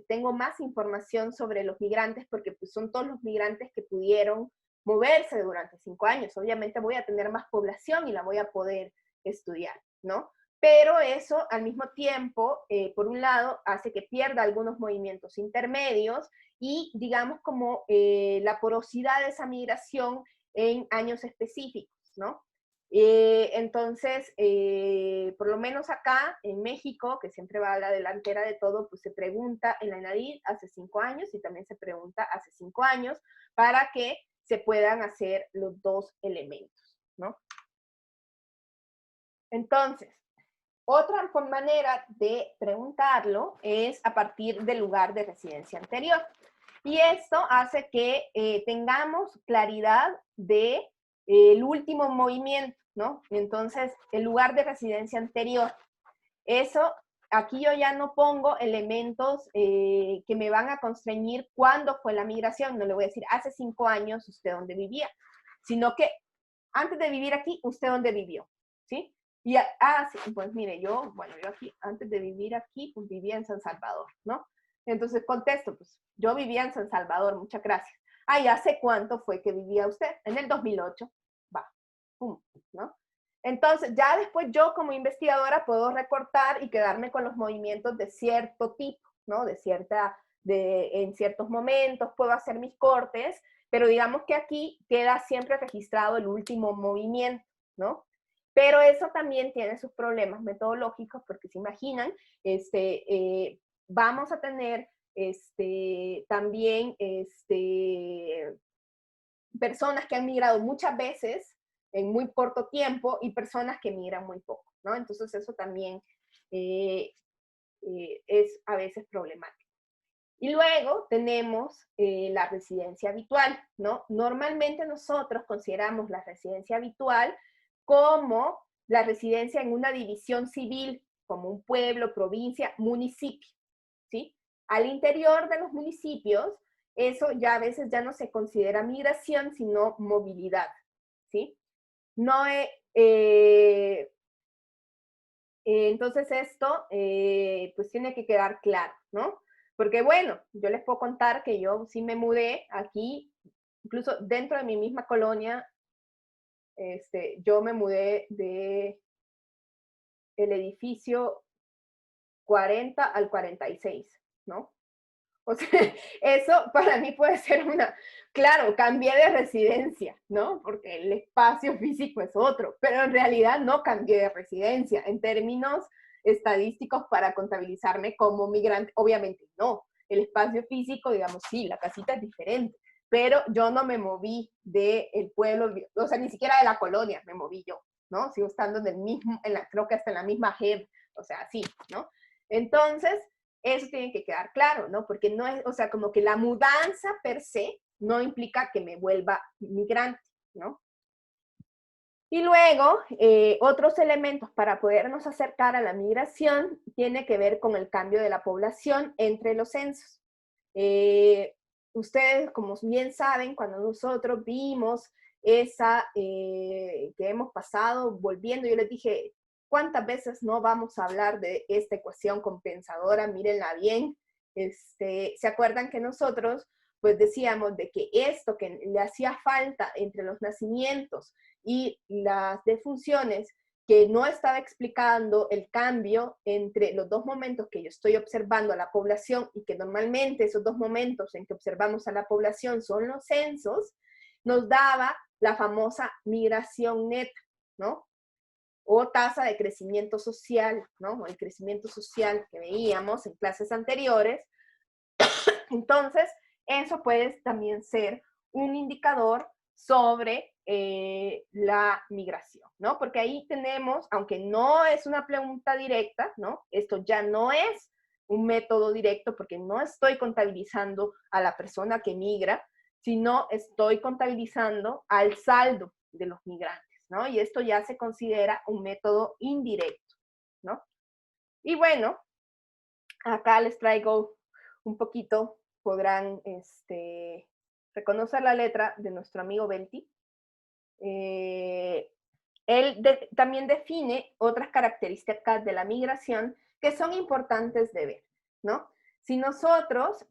[SPEAKER 1] Tengo más información sobre los migrantes porque pues, son todos los migrantes que pudieron moverse durante 5 años. Obviamente voy a tener más población y la voy a poder estudiar, ¿no? Pero eso al mismo tiempo, por un lado, hace que pierda algunos movimientos intermedios y digamos como la porosidad de esa migración en años específicos, ¿no? Entonces, por lo menos acá en México, que siempre va a la delantera de todo, pues se pregunta en la ENADIT hace 5 años y también se pregunta hace 5 años para que se puedan hacer los 2 elementos, ¿no? Entonces, otra manera de preguntarlo es a partir del lugar de residencia anterior. Y esto hace que tengamos claridad de el último movimiento, ¿no? Entonces, el lugar de residencia anterior. Eso, aquí yo ya no pongo elementos que me van a constreñir cuándo fue la migración. No le voy a decir, hace 5 años usted dónde vivía, sino que antes de vivir aquí, usted dónde vivió, ¿sí? Y, sí, pues mire, yo aquí, antes de vivir aquí, pues vivía en San Salvador, ¿no? Entonces contesto, pues yo vivía en San Salvador, muchas gracias. ¿Y hace cuánto fue que vivía usted? En el 2008, va, pum, ¿no? Entonces, ya después yo como investigadora puedo recortar y quedarme con los movimientos de cierto tipo, ¿no? En ciertos momentos puedo hacer mis cortes, pero digamos que aquí queda siempre registrado el último movimiento, ¿no? Pero eso también tiene sus problemas metodológicos, porque se imaginan, vamos a tener también personas que han migrado muchas veces en muy corto tiempo y personas que migran muy poco, ¿no? Entonces eso también es a veces problemático. Y luego tenemos la residencia habitual, ¿no? Normalmente nosotros consideramos la residencia habitual como la residencia en una división civil, como un pueblo, provincia, municipio, ¿sí? Al interior de los municipios, eso ya a veces ya no se considera migración, sino movilidad, ¿sí? No entonces esto pues tiene que quedar claro, ¿no? Porque bueno, yo les puedo contar que yo sí me mudé aquí, incluso dentro de mi misma colonia, yo me mudé de el edificio 40 al 46, ¿no? O sea, eso para mí puede ser claro, cambié de residencia, ¿no? Porque el espacio físico es otro, pero en realidad no cambié de residencia. En términos estadísticos para contabilizarme como migrante, obviamente no. El espacio físico, digamos, sí, la casita es diferente, pero yo no me moví del pueblo, o sea, ni siquiera de la colonia me moví yo, ¿no? Sigo estando en el mismo, creo que hasta en la misma JEP, o sea, sí, ¿no? Entonces, eso tiene que quedar claro, ¿no? Porque no es, o sea, como que la mudanza per se no implica que me vuelva migrante, ¿no? Y luego, otros elementos para podernos acercar a la migración tiene que ver con el cambio de la población entre los censos. Ustedes, como bien saben, cuando nosotros vimos esa que hemos pasado volviendo, yo les dije, ¿cuántas veces no vamos a hablar de esta ecuación compensadora? Mírenla bien. ¿Se acuerdan que nosotros pues decíamos de que esto que le hacía falta entre los nacimientos y las defunciones, que no estaba explicando el cambio entre los dos momentos que yo estoy observando a la población y que normalmente esos dos momentos en que observamos a la población son los censos, nos daba la famosa migración neta, ¿no? O tasa de crecimiento social, ¿no? O el crecimiento social que veíamos en clases anteriores. Entonces, eso puede también ser un indicador sobre la migración, ¿no? Porque ahí tenemos, aunque no es una pregunta directa, ¿no? Esto ya no es un método directo porque no estoy contabilizando a la persona que migra, sino estoy contabilizando al saldo de los migrantes, ¿no? Y esto ya se considera un método indirecto, ¿no? Y bueno, acá les traigo un poquito, podrán reconocer la letra de nuestro amigo Belti. Él también define otras características de la migración que son importantes de ver, ¿no? Si nosotros,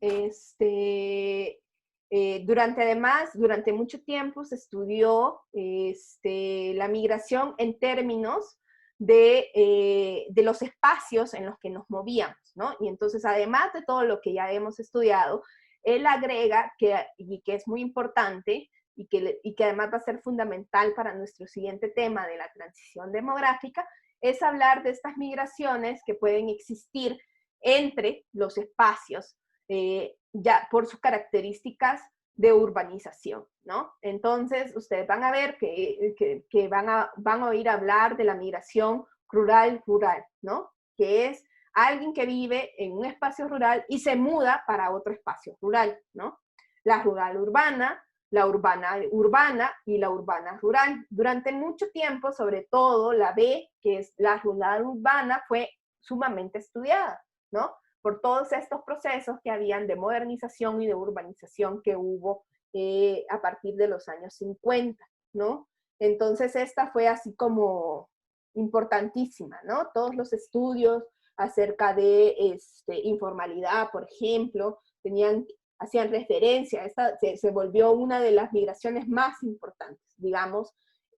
[SPEAKER 1] durante mucho tiempo se estudió la migración en términos de los espacios en los que nos movíamos, ¿no? Y entonces, además de todo lo que ya hemos estudiado, él agrega y que es muy importante, y que además va a ser fundamental para nuestro siguiente tema de la transición demográfica, es hablar de estas migraciones que pueden existir entre los espacios, ya por sus características de urbanización, ¿no? Entonces, ustedes van a ver que van a oír hablar de la migración rural-rural, ¿no? Que es alguien que vive en un espacio rural y se muda para otro espacio rural, ¿no? La rural-urbana, la urbana-urbana y la urbana-rural. Durante mucho tiempo, sobre todo la B, que es la rural-urbana, fue sumamente estudiada, ¿no? Por todos estos procesos que habían de modernización y de urbanización que hubo a partir de los años 50, ¿no? Entonces esta fue así como importantísima, ¿no? Todos los estudios acerca de informalidad, por ejemplo, hacían referencia, se volvió una de las migraciones más importantes, digamos,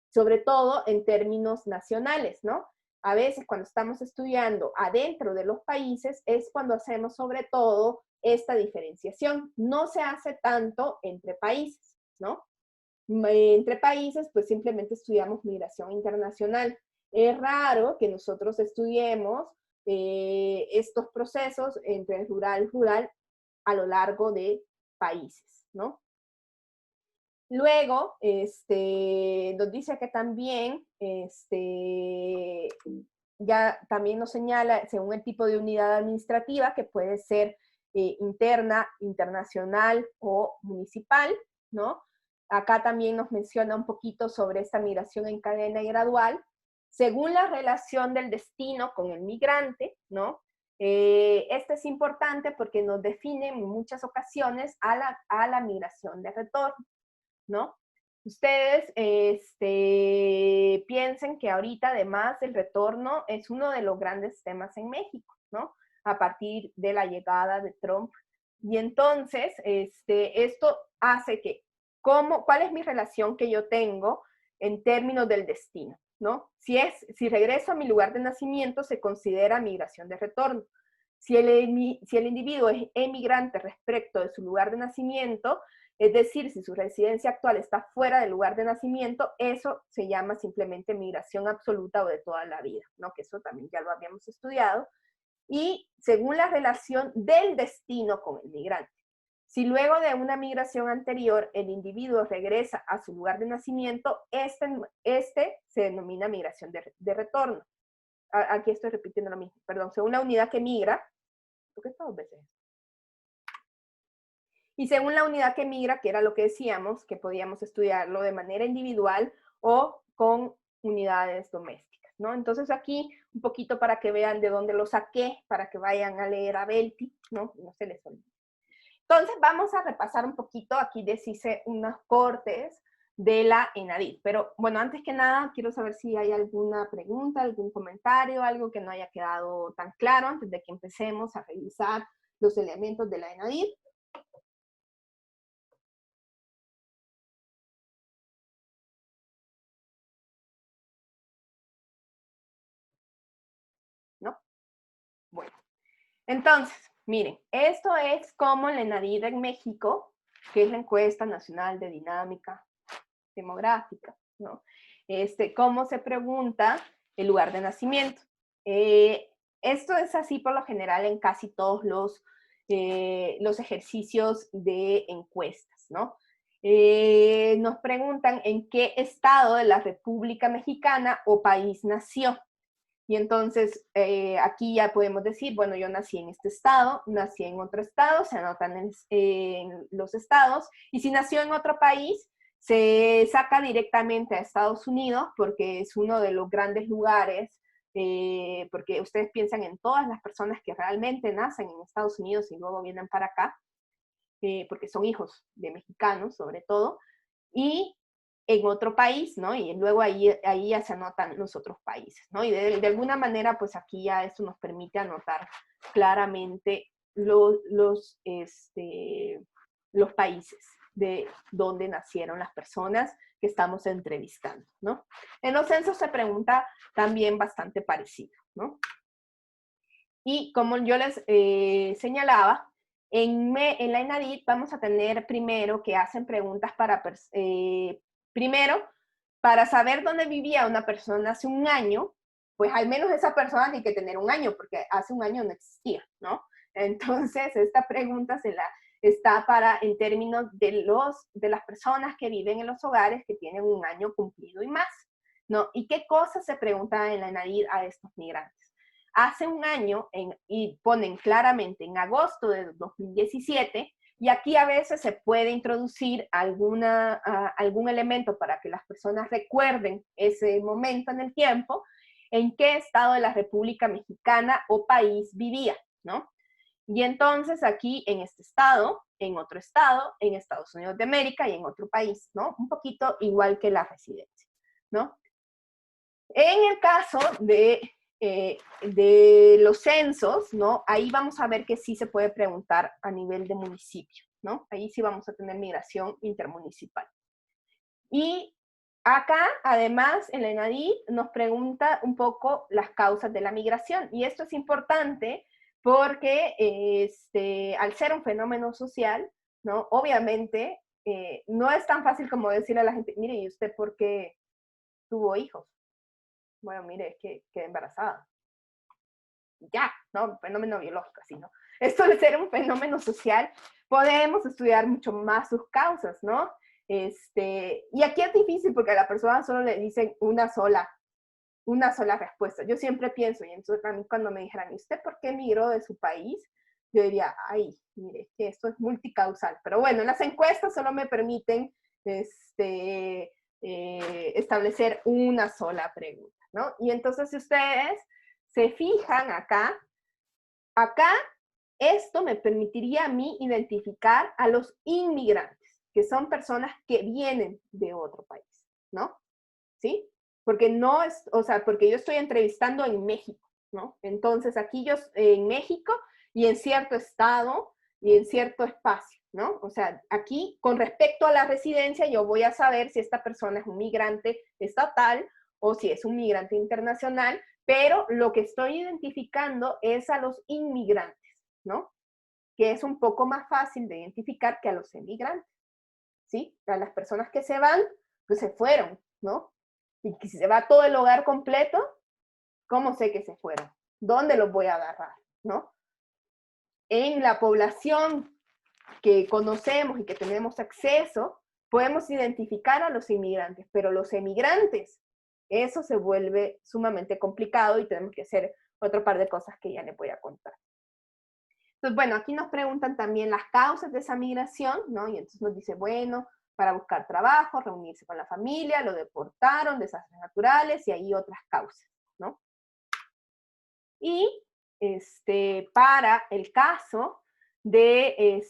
[SPEAKER 1] sobre todo en términos nacionales, ¿no? A veces cuando estamos estudiando adentro de los países es cuando hacemos sobre todo esta diferenciación. No se hace tanto entre países, ¿no? Entre países, pues simplemente estudiamos migración internacional. Es raro que nosotros estudiemos estos procesos entre rural y rural a lo largo de países, ¿no? Luego, nos dice que también, ya también nos señala, según el tipo de unidad administrativa, que puede ser interna, internacional o municipal, ¿no? Acá también nos menciona un poquito sobre esta migración en cadena y gradual, según la relación del destino con el migrante, ¿no? Este es importante porque nos define en muchas ocasiones a la migración de retorno, ¿no? Ustedes piensen que ahorita, además del retorno, es uno de los grandes temas en México, ¿no? A partir de la llegada de Trump. Y entonces, esto hace que, ¿cuál es mi relación que yo tengo en términos del destino, ¿no? Si regreso a mi lugar de nacimiento, se considera migración de retorno. Si el individuo es emigrante respecto de su lugar de nacimiento, es decir, si su residencia actual está fuera del lugar de nacimiento, eso se llama simplemente migración absoluta o de toda la vida, ¿no? Que eso también ya lo habíamos estudiado. Y según la relación del destino con el migrante. Si luego de una migración anterior el individuo regresa a su lugar de nacimiento, este se denomina migración de retorno. Aquí estoy repitiendo lo mismo, perdón, según la unidad que migra, ¿por qué está dos veces? Y según la unidad que migra, que era lo que decíamos, que podíamos estudiarlo de manera individual o con unidades domésticas, ¿no? Entonces aquí un poquito para que vean de dónde lo saqué, para que vayan a leer a Belti, ¿no? No se les olvide. Entonces vamos a repasar un poquito, aquí deshice unos cortes de la ENADIT, pero bueno, antes que nada quiero saber si hay alguna pregunta, algún comentario, algo que no haya quedado tan claro antes de que empecemos a revisar los elementos de la ENADIT. ¿No? Bueno, entonces, miren, esto es como la ENADIT en México, que es la encuesta nacional de dinámica demográfica, ¿no? Cómo se pregunta el lugar de nacimiento. Esto es así por lo general en casi todos los ejercicios de encuestas, ¿no? Nos preguntan en qué estado de la República Mexicana o país nació. Y entonces aquí ya podemos decir, bueno, yo nací en este estado, nací en otro estado, se anotan en los estados, y si nació en otro país, se saca directamente a Estados Unidos, porque es uno de los grandes lugares, porque ustedes piensan en todas las personas que realmente nacen en Estados Unidos y luego vienen para acá, porque son hijos de mexicanos sobre todo, y en otro país, ¿no? Y luego ahí ya se anotan los otros países, ¿no? Y de alguna manera, pues aquí ya esto nos permite anotar claramente los países de donde nacieron las personas que estamos entrevistando, ¿no? En los censos se pregunta también bastante parecido, ¿no? Y como yo les señalaba, en la ENADIT vamos a tener primero que hacen preguntas primero, para saber dónde vivía una persona hace un año, pues al menos esa persona tiene que tener un año, porque hace un año no existía, ¿no? Entonces, esta pregunta está en términos de las personas que viven en los hogares que tienen un año cumplido y más, ¿no? ¿Y qué cosas se preguntan en la ENADIT a estos migrantes? Hace un año, y ponen claramente en agosto de 2017, y aquí a veces se puede introducir algún elemento para que las personas recuerden ese momento en el tiempo, en qué estado de la República Mexicana o país vivía, ¿no? Y entonces aquí en este estado, en otro estado, en Estados Unidos de América y en otro país, ¿no? Un poquito igual que la residencia, ¿no? En el caso de los censos, ¿no? Ahí vamos a ver que sí se puede preguntar a nivel de municipio, ¿no? Ahí sí vamos a tener migración intermunicipal. Y acá, además, en la ENADIT nos pregunta un poco las causas de la migración. Y esto es importante porque al ser un fenómeno social, ¿no? Obviamente, no es tan fácil como decirle a la gente, mire, ¿y usted por qué tuvo hijos? Bueno, mire, es que quedé embarazada. Ya, ¿no? Fenómeno biológico, así, ¿no? Esto de ser un fenómeno social, podemos estudiar mucho más sus causas, ¿no? Y aquí es difícil porque a la persona solo le dicen una sola respuesta. Yo siempre pienso, y entonces a mí cuando me dijeran, ¿y usted por qué emigró de su país? yo diría, ay, mire, que esto es multicausal. Pero bueno, las encuestas solo me permiten establecer una sola pregunta, ¿no? Y entonces, si ustedes se fijan acá, esto me permitiría a mí identificar a los inmigrantes, que son personas que vienen de otro país, ¿no? ¿Sí? Porque no es, o sea, porque yo estoy entrevistando en México, ¿no? Entonces aquí yo en México y en cierto estado y en cierto espacio, ¿no? O sea, aquí con respecto a la residencia yo voy a saber si esta persona es un migrante estatal o si es un migrante internacional, pero lo que estoy identificando es a los inmigrantes, ¿no? Que es un poco más fácil de identificar que a los emigrantes, ¿sí? A las personas que se van, pues se fueron, ¿no? Y si se va todo el hogar completo, ¿cómo sé que se fueron? ¿Dónde los voy a agarrar? ¿No? En la población que conocemos y que tenemos acceso, podemos identificar a los inmigrantes, pero los emigrantes, eso se vuelve sumamente complicado y tenemos que hacer otro par de cosas que ya les voy a contar. Entonces, bueno, aquí nos preguntan también las causas de esa migración, ¿no? Y entonces nos dice, bueno, para buscar trabajo, reunirse con la familia, lo deportaron, desastres naturales y ahí otras causas, ¿no? Y para el caso de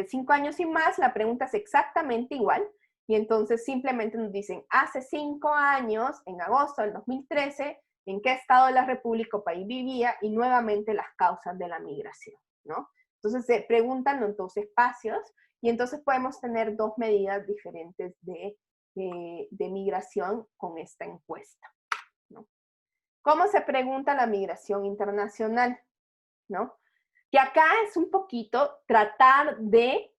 [SPEAKER 1] 5 años y más, la pregunta es exactamente igual. Y entonces simplemente nos dicen, hace 5 años, en agosto del 2013, en qué estado de la República o país vivía y nuevamente las causas de la migración, ¿no? Entonces se preguntan los dos espacios y entonces podemos tener dos medidas diferentes de migración con esta encuesta, ¿no? ¿Cómo se pregunta la migración internacional? ¿No? Que acá es un poquito tratar de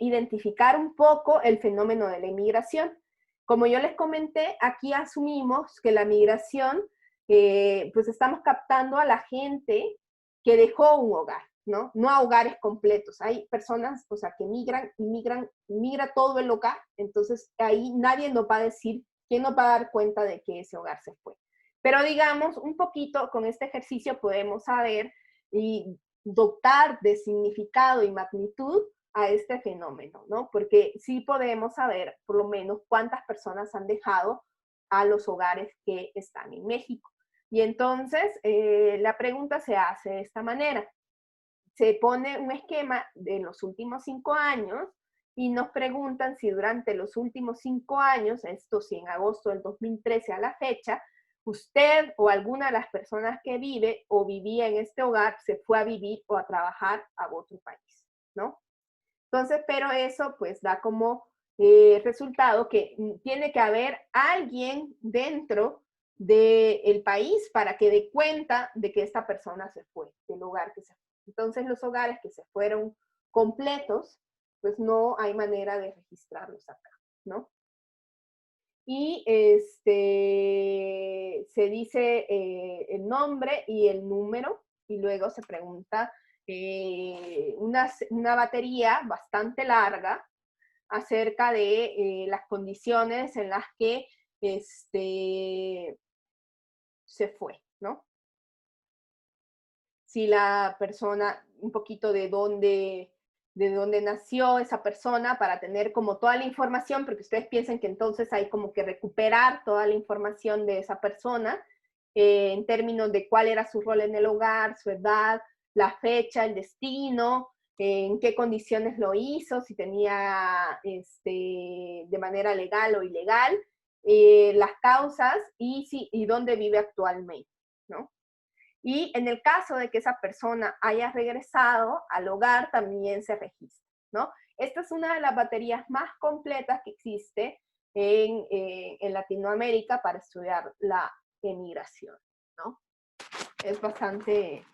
[SPEAKER 1] identificar un poco el fenómeno de la inmigración. Como yo les comenté, aquí asumimos que la migración, pues estamos captando a la gente que dejó un hogar, ¿no? No a hogares completos. Hay personas, o sea, que migra todo el hogar, entonces ahí nadie nos va a decir, quién nos va a dar cuenta de que ese hogar se fue. Pero digamos, un poquito con este ejercicio podemos saber y dotar de significado y magnitud a este fenómeno, ¿no? Porque sí podemos saber por lo menos cuántas personas han dejado a los hogares que están en México. Y entonces la pregunta se hace de esta manera. Se pone un esquema de los últimos 5 años y nos preguntan si durante los últimos 5 años, esto sí en agosto del 2013 a la fecha, usted o alguna de las personas que vive o vivía en este hogar se fue a vivir o a trabajar a otro país, ¿no? Entonces, pero eso pues da como resultado que tiene que haber alguien dentro del país para que dé cuenta de que esta persona se fue, del hogar que se fue. Entonces, los hogares que se fueron completos, pues no hay manera de registrarlos acá, ¿no? Y se dice el nombre y el número, y luego se pregunta una batería bastante larga acerca de las condiciones en las que se fue, ¿no? Si la persona, un poquito de dónde nació esa persona para tener como toda la información, porque ustedes piensan que entonces hay como que recuperar toda la información de esa persona en términos de cuál era su rol en el hogar, su edad, la fecha, el destino, en qué condiciones lo hizo, si tenía de manera legal o ilegal, las causas y dónde vive actualmente, ¿no? Y en el caso de que esa persona haya regresado al hogar, también se registra, ¿no? Esta es una de las baterías más completas que existe en Latinoamérica para estudiar la emigración, ¿no? Es bastante...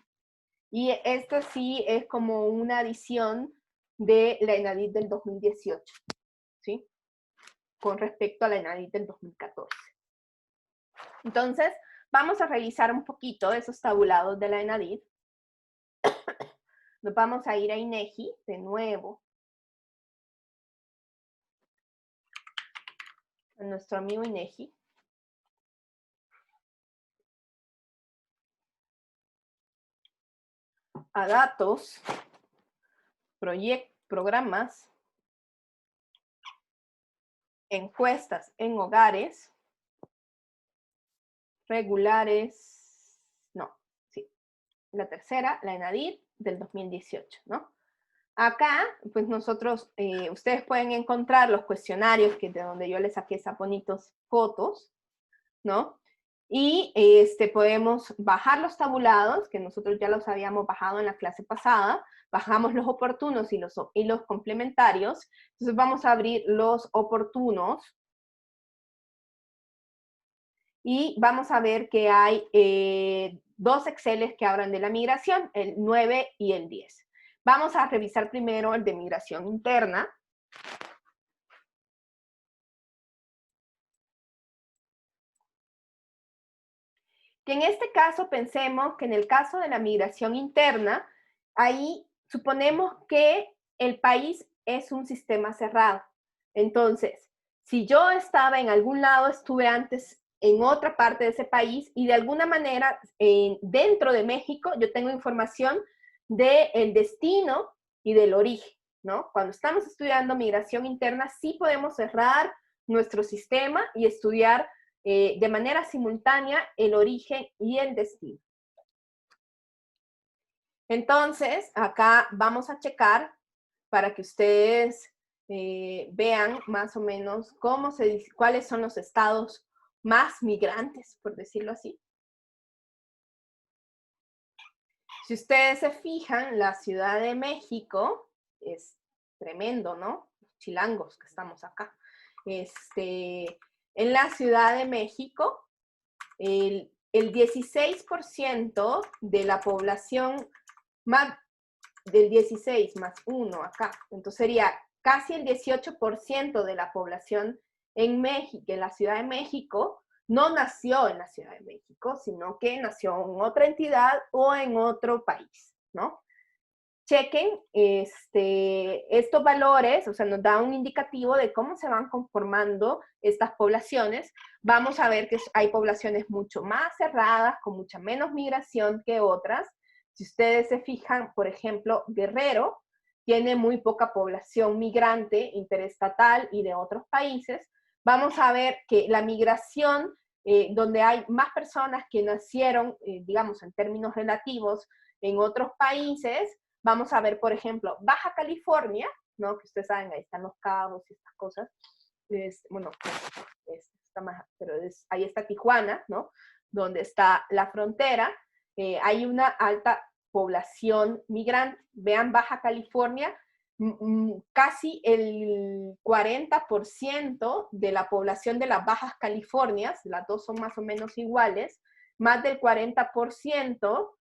[SPEAKER 1] Y esto sí es como una adición de la ENADIT del 2018, ¿sí? Con respecto a la ENADIT del 2014. Entonces, vamos a revisar un poquito esos tabulados de la ENADIT. Nos vamos a ir a INEGI de nuevo. A nuestro amigo INEGI. a datos, programas, encuestas en hogares, regulares, no, sí, la tercera, la ENADIR del 2018, ¿no? Acá, pues nosotros, ustedes pueden encontrar los cuestionarios que de donde yo les saqué esas bonitas fotos, ¿no? Y podemos bajar los tabulados, que nosotros ya los habíamos bajado en la clase pasada, bajamos los oportunos y los complementarios. Entonces vamos a abrir los oportunos y vamos a ver que hay dos Exceles que hablan de la migración, el 9 y el 10. Vamos a revisar primero el de migración interna. Que en este caso pensemos que en el caso de la migración interna, ahí suponemos que el país es un sistema cerrado. Entonces, si yo estaba en algún lado, estuve antes en otra parte de ese país y de alguna manera dentro de México yo tengo información del destino y del origen, ¿no? Cuando estamos estudiando migración interna, sí podemos cerrar nuestro sistema y estudiar de manera simultánea el origen y el destino. Entonces, acá vamos a checar para que ustedes vean más o menos cuáles son los estados más migrantes, por decirlo así. Si ustedes se fijan, la Ciudad de México es tremendo, ¿no? Los chilangos que estamos acá. En la Ciudad de México, el 16% de la población, más del 16 más 1 acá, entonces sería casi el 18% de la población en México, en la Ciudad de México, no nació en la Ciudad de México, sino que nació en otra entidad o en otro país, ¿no? Chequen estos valores, o sea, nos da un indicativo de cómo se van conformando estas poblaciones. Vamos a ver que hay poblaciones mucho más cerradas, con mucha menos migración que otras. Si ustedes se fijan, por ejemplo, Guerrero tiene muy poca población migrante interestatal y de otros países. Vamos a ver que la migración, donde hay más personas que nacieron, digamos, en términos relativos, en otros países, vamos a ver, por ejemplo, Baja California, ¿no? Que ustedes saben, ahí están los cabos y estas cosas. Bueno, está más, pero ahí está Tijuana, ¿no? Donde está la frontera. Hay una alta población migrante. Vean Baja California, casi el 40% de la población de las Bajas Californias, las dos son más o menos iguales, más del 40%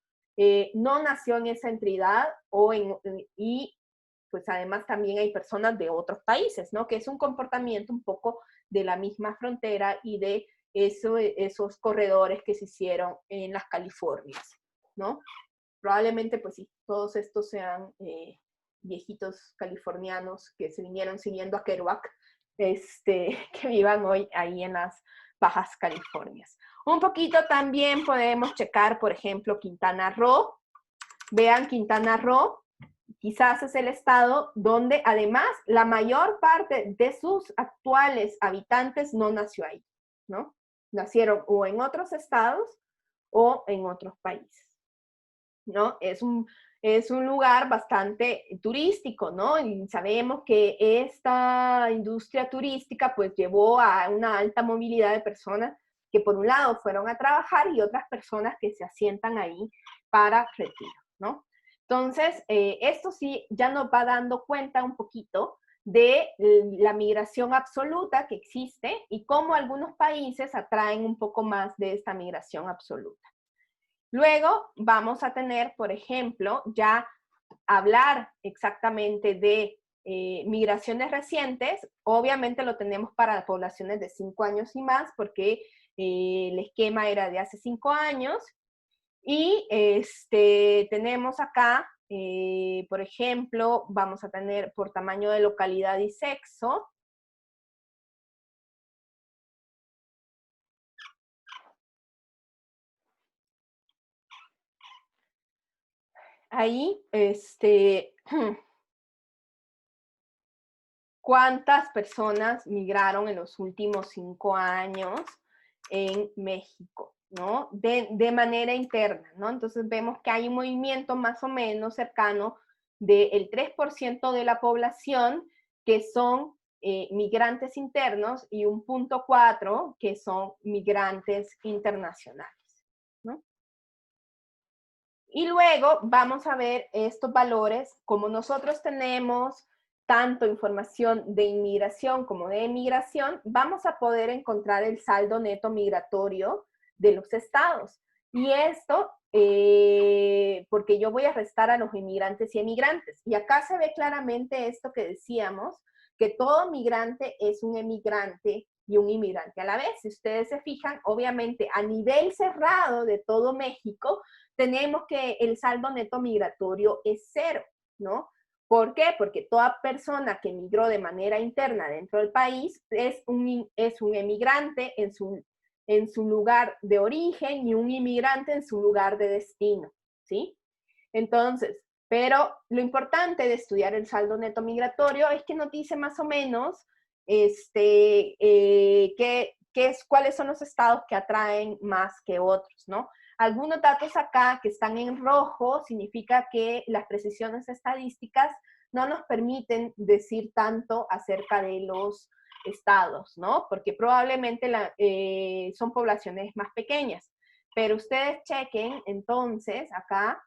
[SPEAKER 1] no nació en esa entidad y pues además también hay personas de otros países, ¿no? Que es un comportamiento un poco de la misma frontera y de esos corredores que se hicieron en las Californias, ¿no? Probablemente, pues sí, todos estos sean viejitos californianos que se vinieron siguiendo a Kerouac, que vivan hoy ahí en las Bajas Californias. Un poquito también podemos checar, por ejemplo, Quintana Roo. Vean, Quintana Roo quizás es el estado donde además la mayor parte de sus actuales habitantes no nació ahí, ¿no? Nacieron o en otros estados o en otros países, ¿no? Es un lugar bastante turístico, ¿no? Y sabemos que esta industria turística pues llevó a una alta movilidad de personas que por un lado fueron a trabajar y otras personas que se asientan ahí para retiro, ¿no? Entonces, esto sí ya nos va dando cuenta un poquito de la migración absoluta que existe y cómo algunos países atraen un poco más de esta migración absoluta. Luego vamos a tener, por ejemplo, ya hablar exactamente de migraciones recientes. Obviamente lo tenemos para poblaciones de 5 años y más, porque el esquema era de hace 5 años. Y tenemos acá, por ejemplo, vamos a tener por tamaño de localidad y sexo. ahí, ¿cuántas personas migraron en los últimos 5 años en México? ¿No? De manera interna, ¿no? Entonces vemos que hay un movimiento más o menos cercano del 3% de la población que son migrantes internos y un 0.4 que son migrantes internacionales, ¿no? Y luego vamos a ver estos valores, como nosotros tenemos tanto información de inmigración como de emigración, vamos a poder encontrar el saldo neto migratorio de los estados. Y esto, porque yo voy a restar a los inmigrantes y emigrantes. Y acá se ve claramente esto que decíamos, que todo migrante es un emigrante y un inmigrante a la vez. Si ustedes se fijan, obviamente a nivel cerrado de todo México, tenemos que el saldo neto migratorio es 0, ¿no? ¿Por qué? Porque toda persona que migró de manera interna dentro del país es un emigrante en su lugar de origen y un inmigrante en su lugar de destino, ¿sí? Entonces, pero lo importante de estudiar el saldo neto migratorio es que nos dice más o menos cuáles son los estados que atraen más que otros, ¿no? Algunos datos acá que están en rojo significa que las precisiones estadísticas no nos permiten decir tanto acerca de los estados, ¿no? Porque probablemente son poblaciones más pequeñas. Pero ustedes chequen entonces acá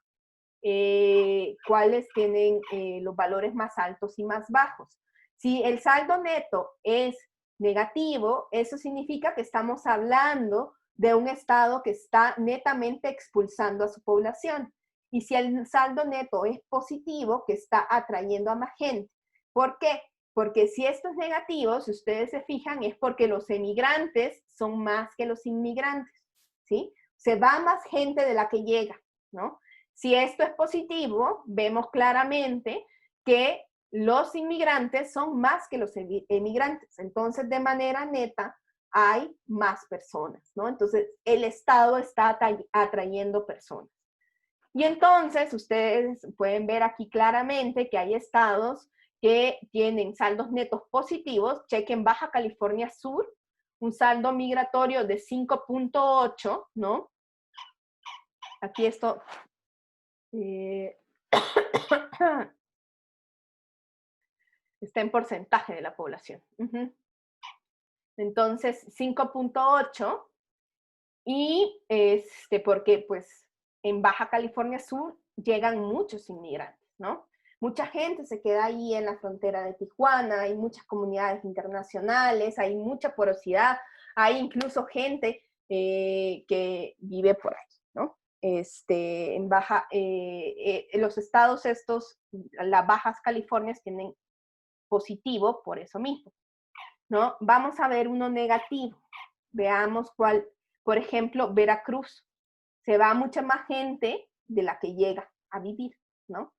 [SPEAKER 1] cuáles tienen los valores más altos y más bajos. Si el saldo neto es negativo, eso significa que estamos hablando de un estado que está netamente expulsando a su población. Y si el saldo neto es positivo, que está atrayendo a más gente. ¿Por qué? Porque si esto es negativo, si ustedes se fijan, es porque los emigrantes son más que los inmigrantes, ¿sí? Se va más gente de la que llega, ¿no? Si esto es positivo, vemos claramente que los inmigrantes son más que los emigrantes. Entonces, de manera neta, hay más personas, ¿no? Entonces, el Estado está atrayendo personas. Y entonces, ustedes pueden ver aquí claramente que hay estados que tienen saldos netos positivos. Chequen Baja California Sur, un saldo migratorio de 5.8, ¿no? Aquí esto está en porcentaje de la población. Entonces, 5.8 y porque pues en Baja California Sur llegan muchos inmigrantes, ¿no? Mucha gente se queda ahí en la frontera de Tijuana, hay muchas comunidades internacionales, hay mucha porosidad, hay incluso gente que vive por ahí, ¿no? En los estados estos, las Bajas Californias tienen positivo por eso mismo, ¿no? Vamos a ver uno negativo. Veamos cuál, por ejemplo, Veracruz. Se va mucha más gente de la que llega a vivir, ¿no?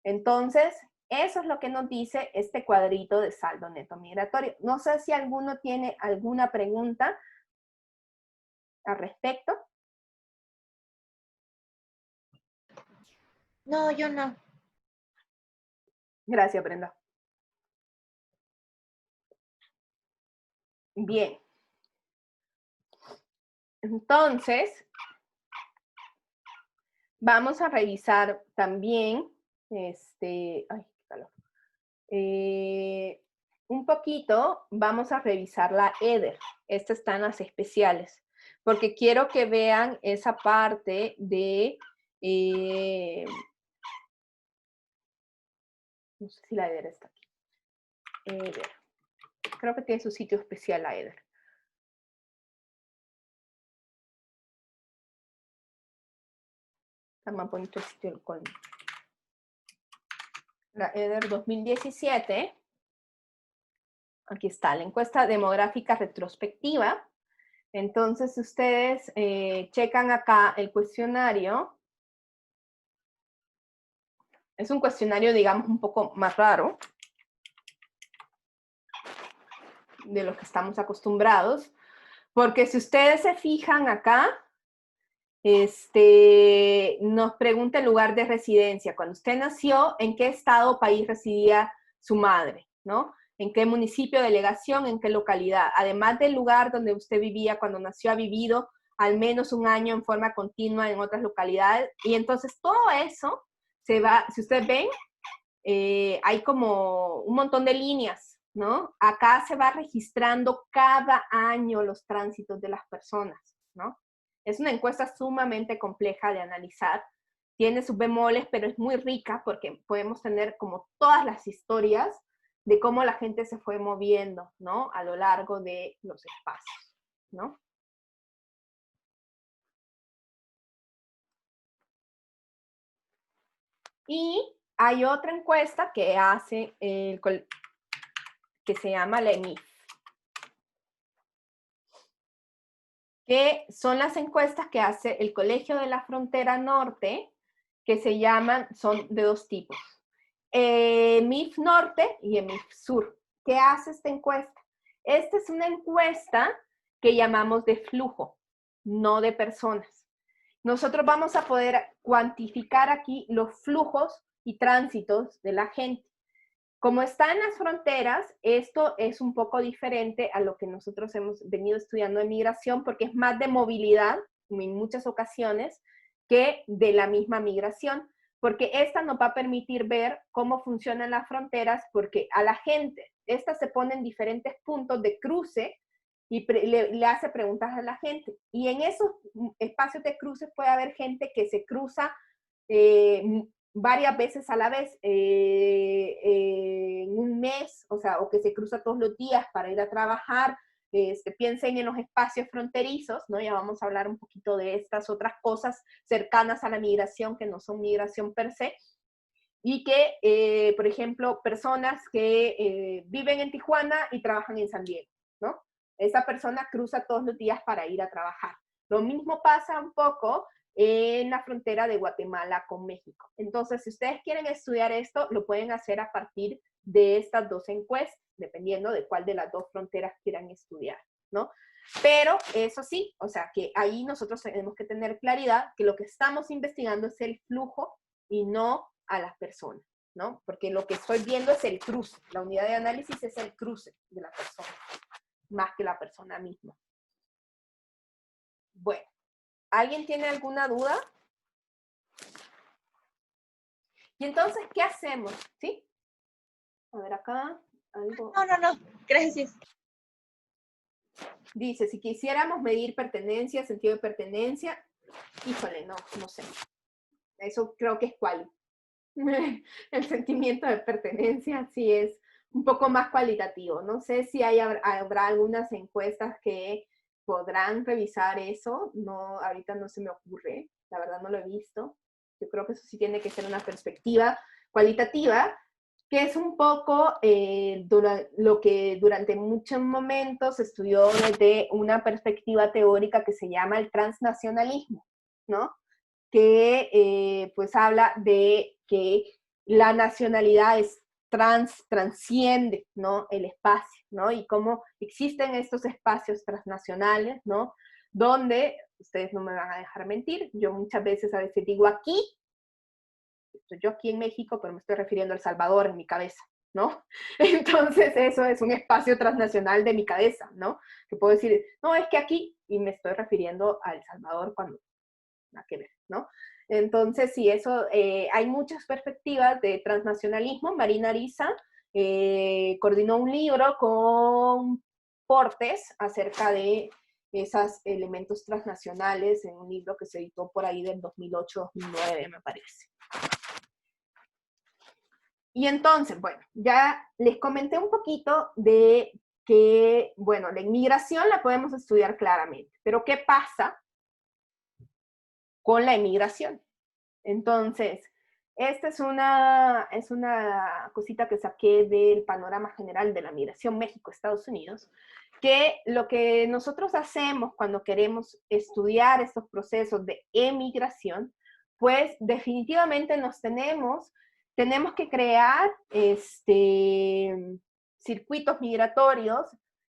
[SPEAKER 1] Entonces, eso es lo que nos dice este cuadrito de saldo neto migratorio. No sé si alguno tiene alguna pregunta al respecto.
[SPEAKER 2] No, yo no.
[SPEAKER 1] Gracias, Brenda. Bien. Entonces, vamos a revisar también, ay, qué calor. Un poquito, vamos a revisar la header. Estas están las especiales, porque quiero que vean esa parte de, no sé si la header está aquí. Header. Creo que tiene su sitio especial la header. Está más bonito el sitio del colmo. La header 2017. Aquí está, la encuesta demográfica retrospectiva. Entonces, ustedes checan acá el cuestionario. Es un cuestionario, digamos, un poco más raro de lo que estamos acostumbrados, porque si ustedes se fijan acá, nos pregunta el lugar de residencia. Cuando usted nació, ¿en qué estado o país residía su madre? ¿No? ¿En qué municipio, delegación, en qué localidad? Además del lugar donde usted vivía cuando nació, ha vivido al menos un año en forma continua en otras localidades. Y entonces todo eso se va, si ustedes ven, hay como un montón de líneas, ¿no? Acá se va registrando cada año los tránsitos de las personas, ¿no? Es una encuesta sumamente compleja de analizar, tiene sus bemoles, pero es muy rica porque podemos tener como todas las historias de cómo la gente se fue moviendo, ¿no? A lo largo de los espacios, ¿no? Y hay otra encuesta que hace que se llama la EMIF, que son las encuestas que hace el Colegio de la Frontera Norte, que se llaman, son de dos tipos, EMIF Norte y EMIF Sur. ¿Qué hace esta encuesta? Esta es una encuesta que llamamos de flujo, no de personas. Nosotros vamos a poder cuantificar aquí los flujos y tránsitos de la gente. Como está en las fronteras, esto es un poco diferente a lo que nosotros hemos venido estudiando en migración, porque es más de movilidad en muchas ocasiones que de la misma migración, porque esta nos va a permitir ver cómo funcionan las fronteras, porque a la gente, esta se pone en diferentes puntos de cruce y le hace preguntas a la gente. Y en esos espacios de cruce puede haber gente que se cruza varias veces a la vez en un mes, o sea, o que se cruza todos los días para ir a trabajar. Piensen en los espacios fronterizos, ¿no? Ya vamos a hablar un poquito de estas otras cosas cercanas a la migración que no son migración per se, y que, por ejemplo, personas que viven en Tijuana y trabajan en San Diego, ¿no? Esa persona cruza todos los días para ir a trabajar. Lo mismo pasa un poco en la frontera de Guatemala con México. Entonces, si ustedes quieren estudiar esto, lo pueden hacer a partir de estas dos encuestas, dependiendo de cuál de las dos fronteras quieran estudiar, ¿no? Pero eso sí, o sea, que ahí nosotros tenemos que tener claridad que lo que estamos investigando es el flujo y no a las personas, ¿no? Porque lo que estoy viendo es el cruce, la unidad de análisis es el cruce de la persona, más que la persona misma. Bueno, ¿alguien tiene alguna duda? Y entonces, ¿qué hacemos? ¿Sí? A ver acá, algo.
[SPEAKER 2] No, gracias.
[SPEAKER 1] Dice, si quisiéramos medir pertenencia, sentido de pertenencia, híjole, no sé. Eso creo que es cual. El sentimiento de pertenencia sí es un poco más cualitativo. No sé si habrá algunas encuestas que podrán revisar eso. No, ahorita no se me ocurre. La verdad no lo he visto. Yo creo que eso sí tiene que ser una perspectiva cualitativa, que es un poco lo que durante muchos momentos se estudió desde una perspectiva teórica que se llama el transnacionalismo, ¿no? Que pues habla de que la nacionalidad transciende, ¿no? El espacio, ¿no? Y cómo existen estos espacios transnacionales, ¿no? Donde, ustedes no me van a dejar mentir, yo muchas veces a veces digo aquí, estoy yo aquí en México, pero me estoy refiriendo a El Salvador en mi cabeza, ¿no? Entonces eso es un espacio transnacional de mi cabeza, ¿no? Que puedo decir, no, es que aquí, y me estoy refiriendo a El Salvador cuando nada que ver, ¿no? Entonces, sí, eso, hay muchas perspectivas de transnacionalismo. Marina Ariza coordinó un libro con Portes acerca de esos elementos transnacionales en un libro que se editó por ahí del 2008-2009, me parece. Y entonces, bueno, ya les comenté un poquito de que, bueno, la inmigración la podemos estudiar claramente, pero ¿qué pasa con la inmigración? Entonces, esta es una cosita que saqué del panorama general de la migración México-Estados Unidos, que lo que nosotros hacemos cuando queremos estudiar estos procesos de emigración, pues definitivamente tenemos que crear circuitos migratorios,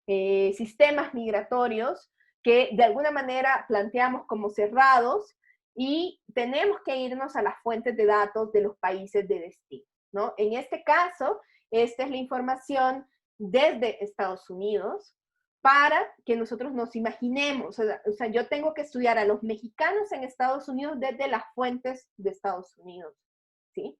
[SPEAKER 1] sistemas migratorios que de alguna manera planteamos como cerrados, y tenemos que irnos a las fuentes de datos de los países de destino, ¿no? En este caso, esta es la información desde Estados Unidos para que nosotros nos imaginemos, o sea, yo tengo que estudiar a los mexicanos en Estados Unidos desde las fuentes de Estados Unidos, ¿sí?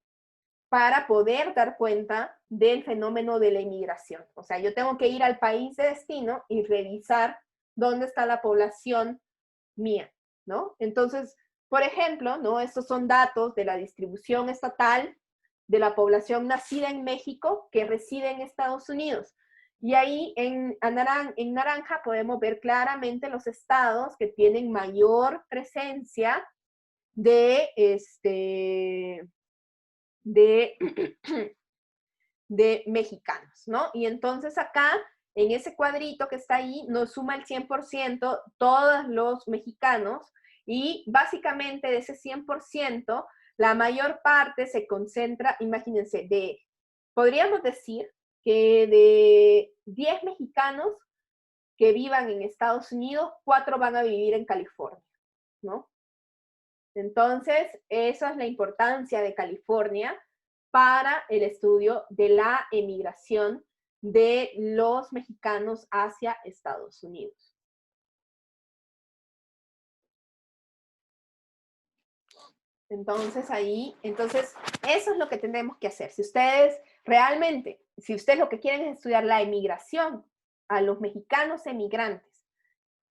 [SPEAKER 1] Para poder dar cuenta del fenómeno de la inmigración. O sea, yo tengo que ir al país de destino y revisar dónde está la población mía, ¿no? Entonces, por ejemplo, ¿no? Estos son datos de la distribución estatal de la población nacida en México que reside en Estados Unidos. Y ahí en naranja podemos ver claramente los estados que tienen mayor presencia de, de, de mexicanos, ¿no? Y entonces acá, en ese cuadrito que está ahí, nos suma el 100% todos los mexicanos y básicamente de ese 100%, la mayor parte se concentra, imagínense, podríamos decir que de 10 mexicanos que vivan en Estados Unidos, 4 van a vivir en California, ¿no? Entonces, esa es la importancia de California para el estudio de la emigración de los mexicanos hacia Estados Unidos. Entonces, eso es lo que tenemos que hacer. Si ustedes realmente, si ustedes lo que quieren es estudiar la emigración a los mexicanos emigrantes,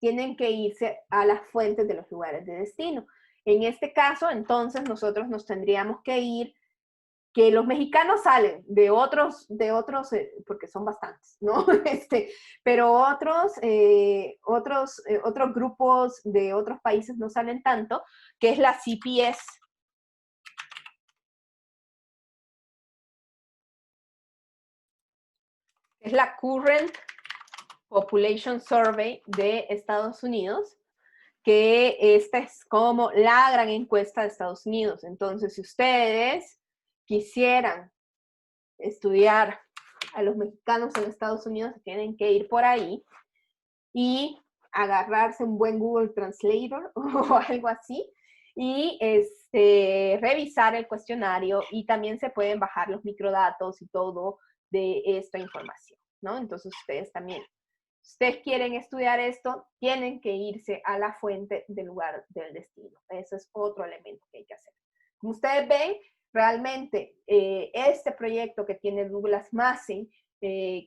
[SPEAKER 1] tienen que irse a las fuentes de los lugares de destino. En este caso, entonces, nosotros nos tendríamos que ir, que los mexicanos salen de otros, porque son bastantes, ¿no? Pero otros grupos de otros países no salen tanto, que es la CPS. Es la Current Population Survey de Estados Unidos, que esta es como la gran encuesta de Estados Unidos. Entonces, si ustedes quisieran estudiar a los mexicanos en Estados Unidos, tienen que ir por ahí y agarrarse un buen Google Translator o algo así y revisar el cuestionario, y también se pueden bajar los microdatos y todo de esta información, ¿no? Entonces ustedes también, si ustedes quieren estudiar esto, tienen que irse a la fuente del lugar del destino. Ese es otro elemento que hay que hacer. Como ustedes ven, realmente este proyecto que tiene Douglas Massey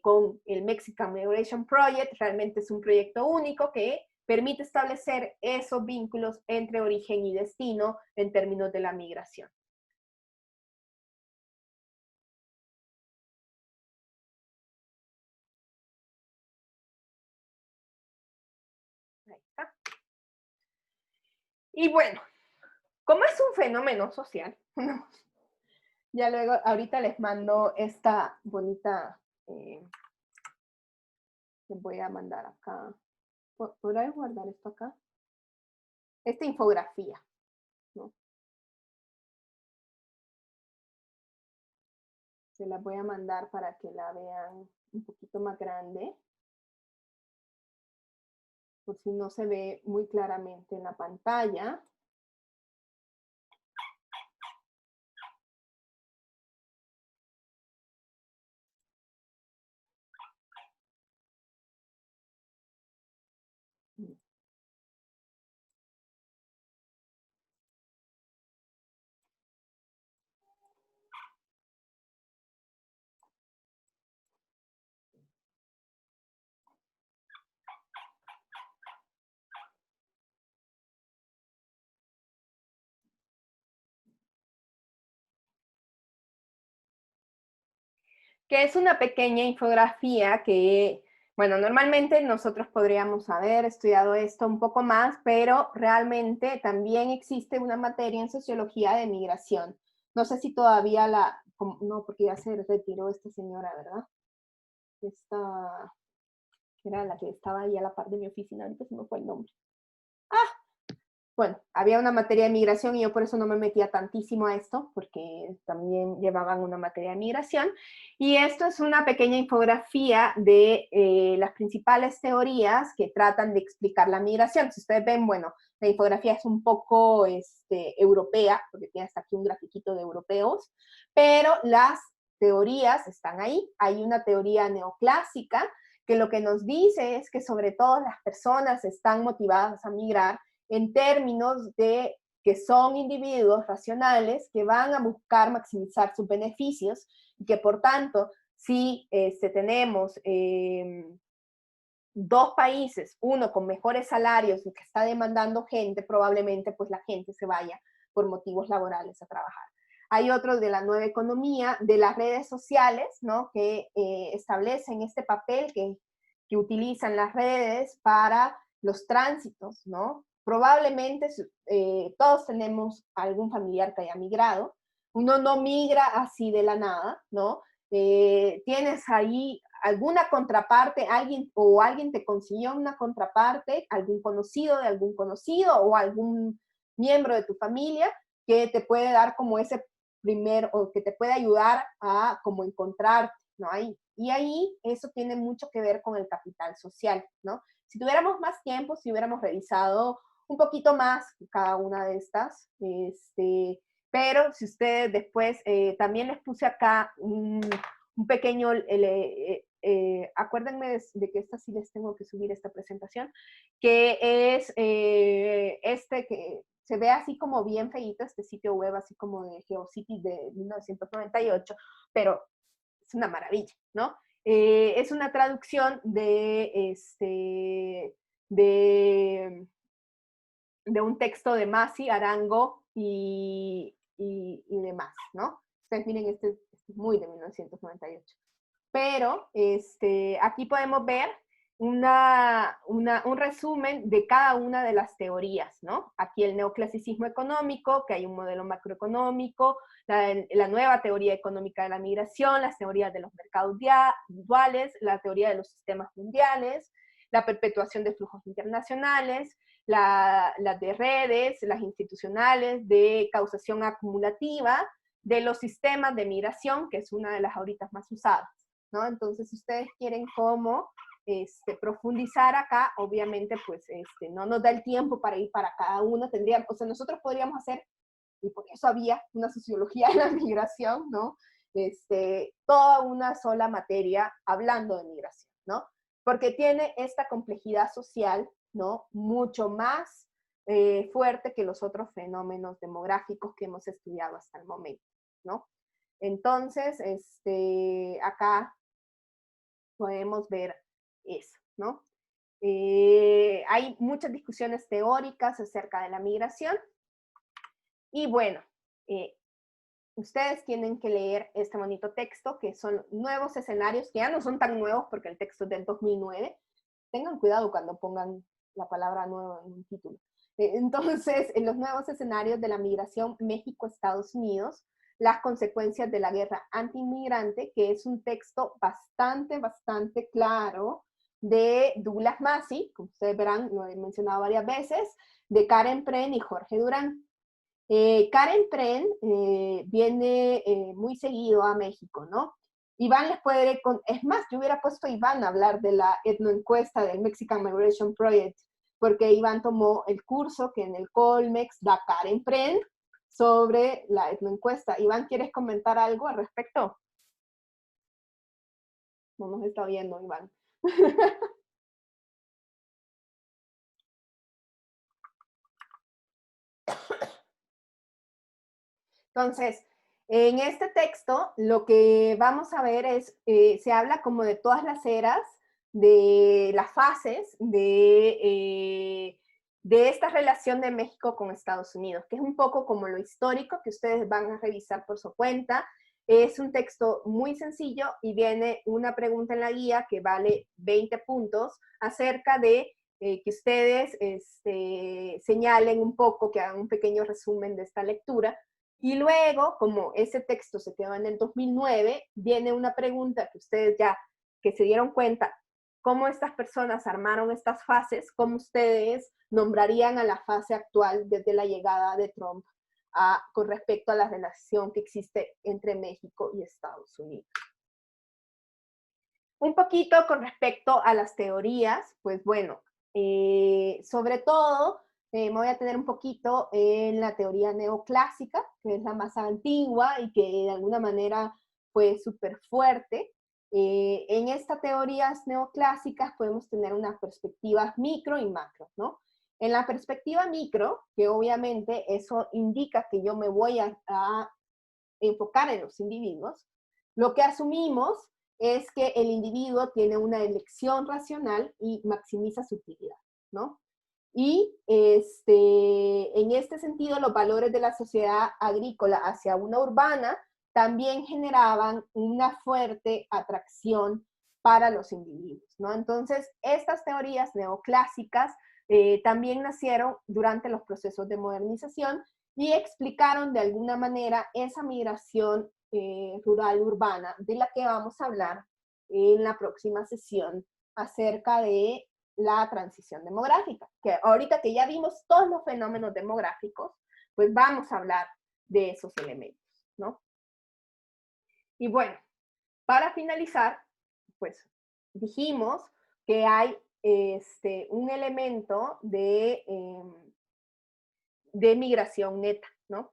[SPEAKER 1] con el Mexican Migration Project realmente es un proyecto único que permite establecer esos vínculos entre origen y destino en términos de la migración. Ahí está. Y bueno, como es un fenómeno social, ya luego, ahorita les mando esta bonita, les voy a mandar acá. ¿Podré guardar esto acá? Esta infografía, ¿no? Se la voy a mandar para que la vean un poquito más grande, por si no se ve muy claramente en la pantalla. Que es una pequeña infografía que, bueno, normalmente nosotros podríamos haber estudiado esto un poco más, pero realmente también existe una materia en sociología de migración. No sé si todavía no, porque ya se retiró esta señora, ¿verdad? Esta, que era la que estaba ahí a la par de mi oficina, ahorita se me fue el nombre. ¡Ah! bueno, había una materia de migración y yo por eso no me metía tantísimo a esto, porque también llevaban una materia de migración. Y esto es una pequeña infografía de las principales teorías que tratan de explicar la migración. Si ustedes ven, bueno, la infografía es un poco europea, porque tiene hasta aquí un grafiquito de europeos, pero las teorías están ahí. Hay una teoría neoclásica que lo que nos dice es que sobre todo las personas están motivadas a migrar en términos de que son individuos racionales que van a buscar maximizar sus beneficios y que por tanto, si tenemos dos países, uno con mejores salarios y que está demandando gente, probablemente pues la gente se vaya por motivos laborales a trabajar. Hay otros de la nueva economía, de las redes sociales, ¿no? Que establecen este papel que utilizan las redes para los tránsitos, ¿no? Probablemente todos tenemos algún familiar que haya migrado. Uno no migra así de la nada, ¿no? Tienes ahí alguna contraparte, alguien te consiguió una contraparte, algún conocido de algún conocido o algún miembro de tu familia que te puede dar como ese primer, o que te puede ayudar a como encontrarte, ¿no? Y ahí eso tiene mucho que ver con el capital social, ¿no? Si tuviéramos más tiempo, si hubiéramos revisado un poquito más cada una de estas, pero si ustedes después, también les puse acá un pequeño, acuérdenme de que esta sí les tengo que subir esta presentación, que es que se ve así como bien feíto, este sitio web así como de GeoCities de 1998, pero es una maravilla, ¿no? Es una traducción de, de un texto de Masi, Arango y demás, ¿no? Ustedes miren, este es muy de 1998. Pero aquí podemos ver un resumen de cada una de las teorías, ¿no? Aquí el neoclasicismo económico, que hay un modelo macroeconómico, la nueva teoría económica de la migración, las teorías de los mercados duales, la teoría de los sistemas mundiales, la perpetuación de flujos internacionales, las de redes, las institucionales, de causación acumulativa, de los sistemas de migración, que es una de las ahorita más usadas, ¿no? Entonces, si ustedes quieren cómo profundizar acá, obviamente, pues no nos da el tiempo para ir para cada uno, o sea, nosotros podríamos hacer, y por eso había una sociología de la migración, ¿no? Toda una sola materia hablando de migración, ¿no? Porque tiene esta complejidad social, ¿no? Mucho más fuerte que los otros fenómenos demográficos que hemos estudiado hasta el momento, ¿no? Entonces, acá podemos ver eso, ¿no? Hay muchas discusiones teóricas acerca de la migración y bueno, ustedes tienen que leer este bonito texto que son nuevos escenarios, que ya no son tan nuevos porque el texto es del 2009. Tengan cuidado cuando pongan la palabra nuevo en un título. Entonces, en los nuevos escenarios de la migración México-Estados Unidos, las consecuencias de la guerra anti-inmigrante, que es un texto bastante claro de Douglas Massey, como ustedes verán, lo he mencionado varias veces, de Karen Pren y Jorge Durán. Karen Pren viene muy seguido a México, ¿no? Iván les puede, es más, yo hubiera puesto a Iván a hablar de la etnoencuesta del Mexican Migration Project, porque Iván tomó el curso que en el Colmex da Karen Pren sobre la etnoencuesta. Iván, ¿quieres comentar algo al respecto? No nos está viendo, Iván. Entonces, en este texto lo que vamos a ver es, se habla como de todas las eras, de las fases de esta relación de México con Estados Unidos, que es un poco como lo histórico que ustedes van a revisar por su cuenta. Es un texto muy sencillo y viene una pregunta en la guía que vale 20 puntos acerca de que ustedes señalen un poco, que hagan un pequeño resumen de esta lectura. Y luego, como ese texto se quedó en el 2009, viene una pregunta que ustedes ya, que se dieron cuenta, cómo estas personas armaron estas fases, cómo ustedes nombrarían a la fase actual desde la llegada de Trump con respecto a la relación que existe entre México y Estados Unidos. Un poquito con respecto a las teorías, pues bueno, sobre todo me voy a tener un poquito en la teoría neoclásica, que es la más antigua y que de alguna manera fue súper fuerte. En estas teorías neoclásicas podemos tener unas perspectivas micro y macro, ¿no? En la perspectiva micro, que obviamente eso indica que yo me voy a enfocar en los individuos, lo que asumimos es que el individuo tiene una elección racional y maximiza su utilidad, ¿no? Y en este sentido, los valores de la sociedad agrícola hacia una urbana también generaban una fuerte atracción para los individuos, ¿no? Entonces, estas teorías neoclásicas también nacieron durante los procesos de modernización y explicaron de alguna manera esa migración rural-urbana de la que vamos a hablar en la próxima sesión acerca de la transición demográfica, que ahorita que ya vimos todos los fenómenos demográficos, pues vamos a hablar de esos elementos, ¿no? Y bueno, para finalizar, pues dijimos que hay un elemento de migración neta, ¿no?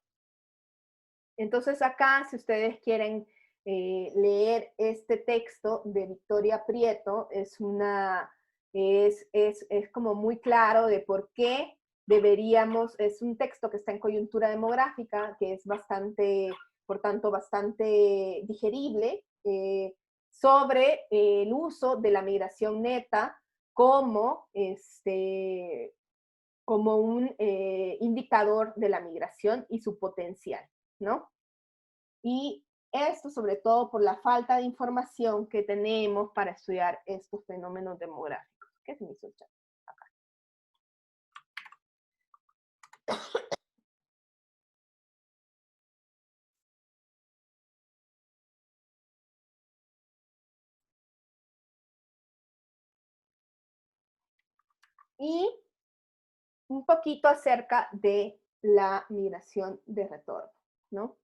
[SPEAKER 1] Entonces acá, si ustedes quieren leer este texto de Victoria Prieto, es como muy claro de por qué deberíamos, es un texto que está en coyuntura demográfica, que es bastante, por tanto, bastante digerible, sobre el uso de la migración neta como, como un indicador de la migración y su potencial, ¿no? Y esto sobre todo por la falta de información que tenemos para estudiar estos fenómenos demográficos. ¿Qué se me hizo el chat? Acá. Y un poquito acerca de la migración de retorno, ¿no?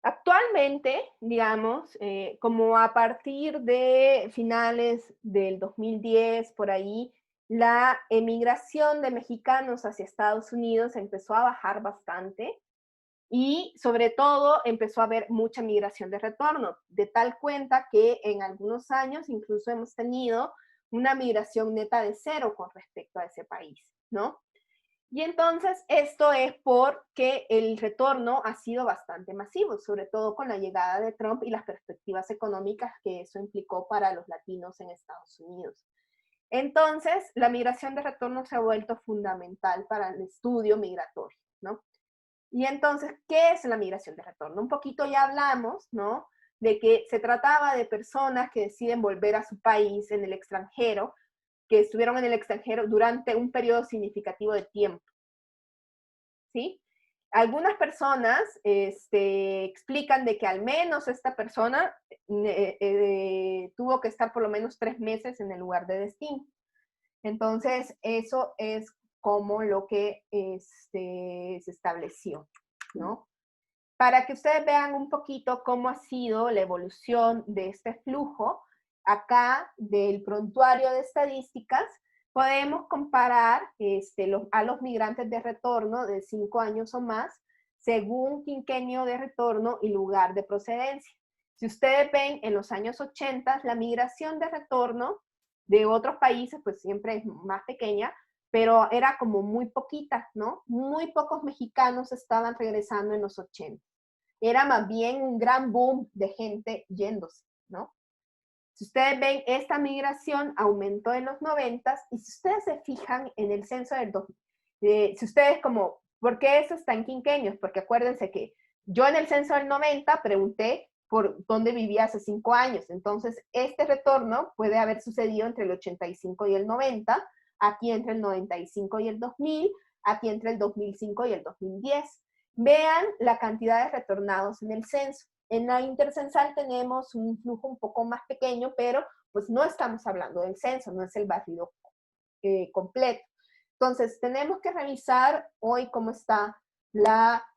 [SPEAKER 1] Actualmente, digamos, como a partir de finales del 2010, por ahí, la emigración de mexicanos hacia Estados Unidos empezó a bajar bastante y sobre todo empezó a haber mucha migración de retorno, de tal cuenta que en algunos años incluso hemos tenido una migración neta de cero con respecto a ese país, ¿no? Y entonces esto es porque el retorno ha sido bastante masivo, sobre todo con la llegada de Trump y las perspectivas económicas que eso implicó para los latinos en Estados Unidos. Entonces, la migración de retorno se ha vuelto fundamental para el estudio migratorio, ¿no? Y entonces, ¿qué es la migración de retorno? Un poquito ya hablamos, ¿no? De que se trataba de personas que deciden volver a su país en el extranjero, que estuvieron en el extranjero durante un periodo significativo de tiempo, ¿sí? Algunas personas explican de que al menos esta persona tuvo que estar por lo menos 3 meses en el lugar de destino. Entonces, eso es como lo que se estableció, ¿no? Para que ustedes vean un poquito cómo ha sido la evolución de este flujo, acá del prontuario de estadísticas, podemos comparar a los migrantes de retorno de 5 años o más, según quinquenio de retorno y lugar de procedencia. Si ustedes ven en los años 80, la migración de retorno de otros países, pues siempre es más pequeña, pero era como muy poquita, ¿no? Muy pocos mexicanos estaban regresando en los 80. Era más bien un gran boom de gente yéndose, ¿no? Si ustedes ven, esta migración aumentó en los 90 y si ustedes se fijan en el censo del 2000, si ustedes como, ¿por qué eso está en quinquenios? Porque acuérdense que yo en el censo del 90 pregunté por dónde vivía hace 5 años, entonces este retorno puede haber sucedido entre el 85 y el 90, aquí entre el 95 y el 2000, aquí entre el 2005 y el 2010. Vean la cantidad de retornados en el censo. En la intercensal tenemos un flujo un poco más pequeño, pero pues no estamos hablando del censo, no es el barrido completo. Entonces, tenemos que revisar hoy cómo está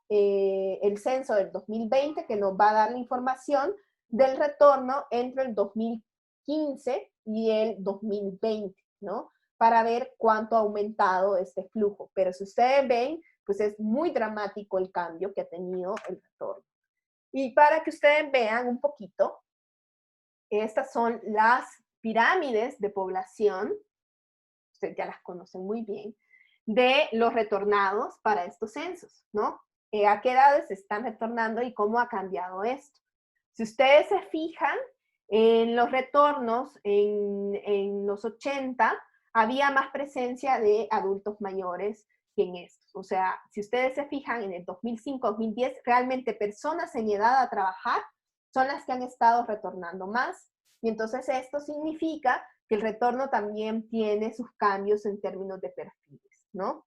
[SPEAKER 1] el censo del 2020, que nos va a dar la información del retorno entre el 2015 y el 2020, ¿no? Para ver cuánto ha aumentado este flujo. Pero si ustedes ven, pues es muy dramático el cambio que ha tenido el retorno. Y para que ustedes vean un poquito, estas son las pirámides de población, ustedes ya las conocen muy bien, de los retornados para estos censos, ¿no? ¿A qué edades se están retornando y cómo ha cambiado esto? Si ustedes se fijan, en los retornos en los 80 había más presencia de adultos mayores que en estos. O sea, si ustedes se fijan, en el 2005-2010, realmente personas en edad a trabajar son las que han estado retornando más. Y entonces esto significa que el retorno también tiene sus cambios en términos de perfiles, ¿no?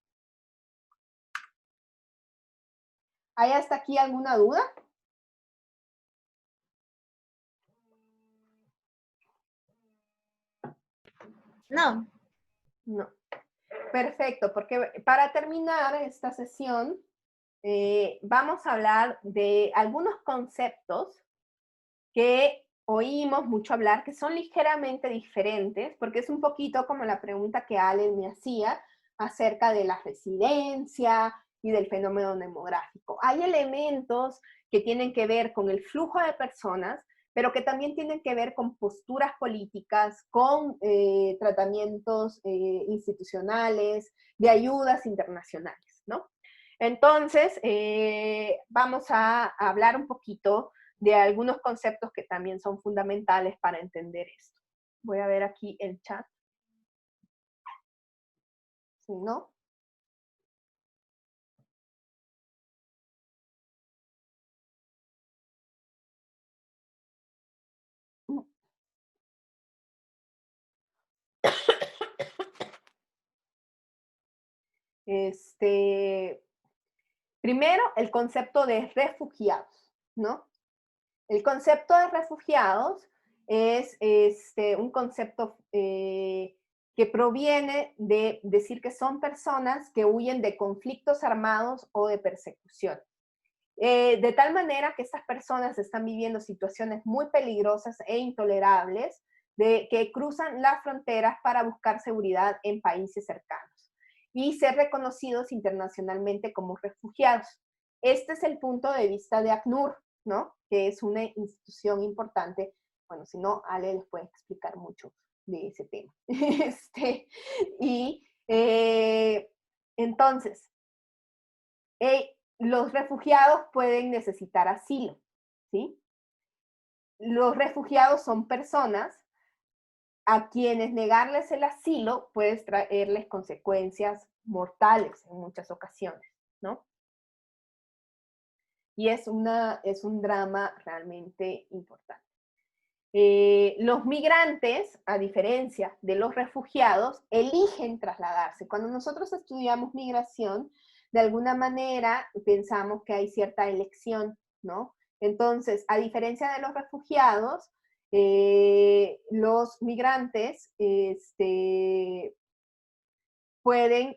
[SPEAKER 1] ¿Hay hasta aquí alguna duda?
[SPEAKER 2] No.
[SPEAKER 1] No. Perfecto, porque para terminar esta sesión, vamos a hablar de algunos conceptos que oímos mucho hablar, que son ligeramente diferentes, porque es un poquito como la pregunta que Ale me hacía acerca de la residencia y del fenómeno demográfico. Hay elementos que tienen que ver con el flujo de personas, pero que también tienen que ver con posturas políticas, con tratamientos institucionales, de ayudas internacionales, ¿no? Entonces, vamos a hablar un poquito de algunos conceptos que también son fundamentales para entender esto. Voy a ver aquí el chat. Si no. Primero, el concepto de refugiados, ¿no? El concepto de refugiados es un concepto que proviene de decir que son personas que huyen de conflictos armados o de persecución. De tal manera que estas personas están viviendo situaciones muy peligrosas e intolerables que cruzan las fronteras para buscar seguridad en países cercanos y ser reconocidos internacionalmente como refugiados. Este es el punto de vista de ACNUR, ¿no? Que es una institución importante. Bueno, si no, Ale les puede explicar mucho de ese tema. Entonces, los refugiados pueden necesitar asilo, ¿sí? Los refugiados son personas a quienes negarles el asilo puede traerles consecuencias mortales en muchas ocasiones, ¿no? Y es un drama realmente importante. Los migrantes, a diferencia de los refugiados, eligen trasladarse. Cuando nosotros estudiamos migración, de alguna manera pensamos que hay cierta elección, ¿no? Entonces, a diferencia de los refugiados, los migrantes pueden,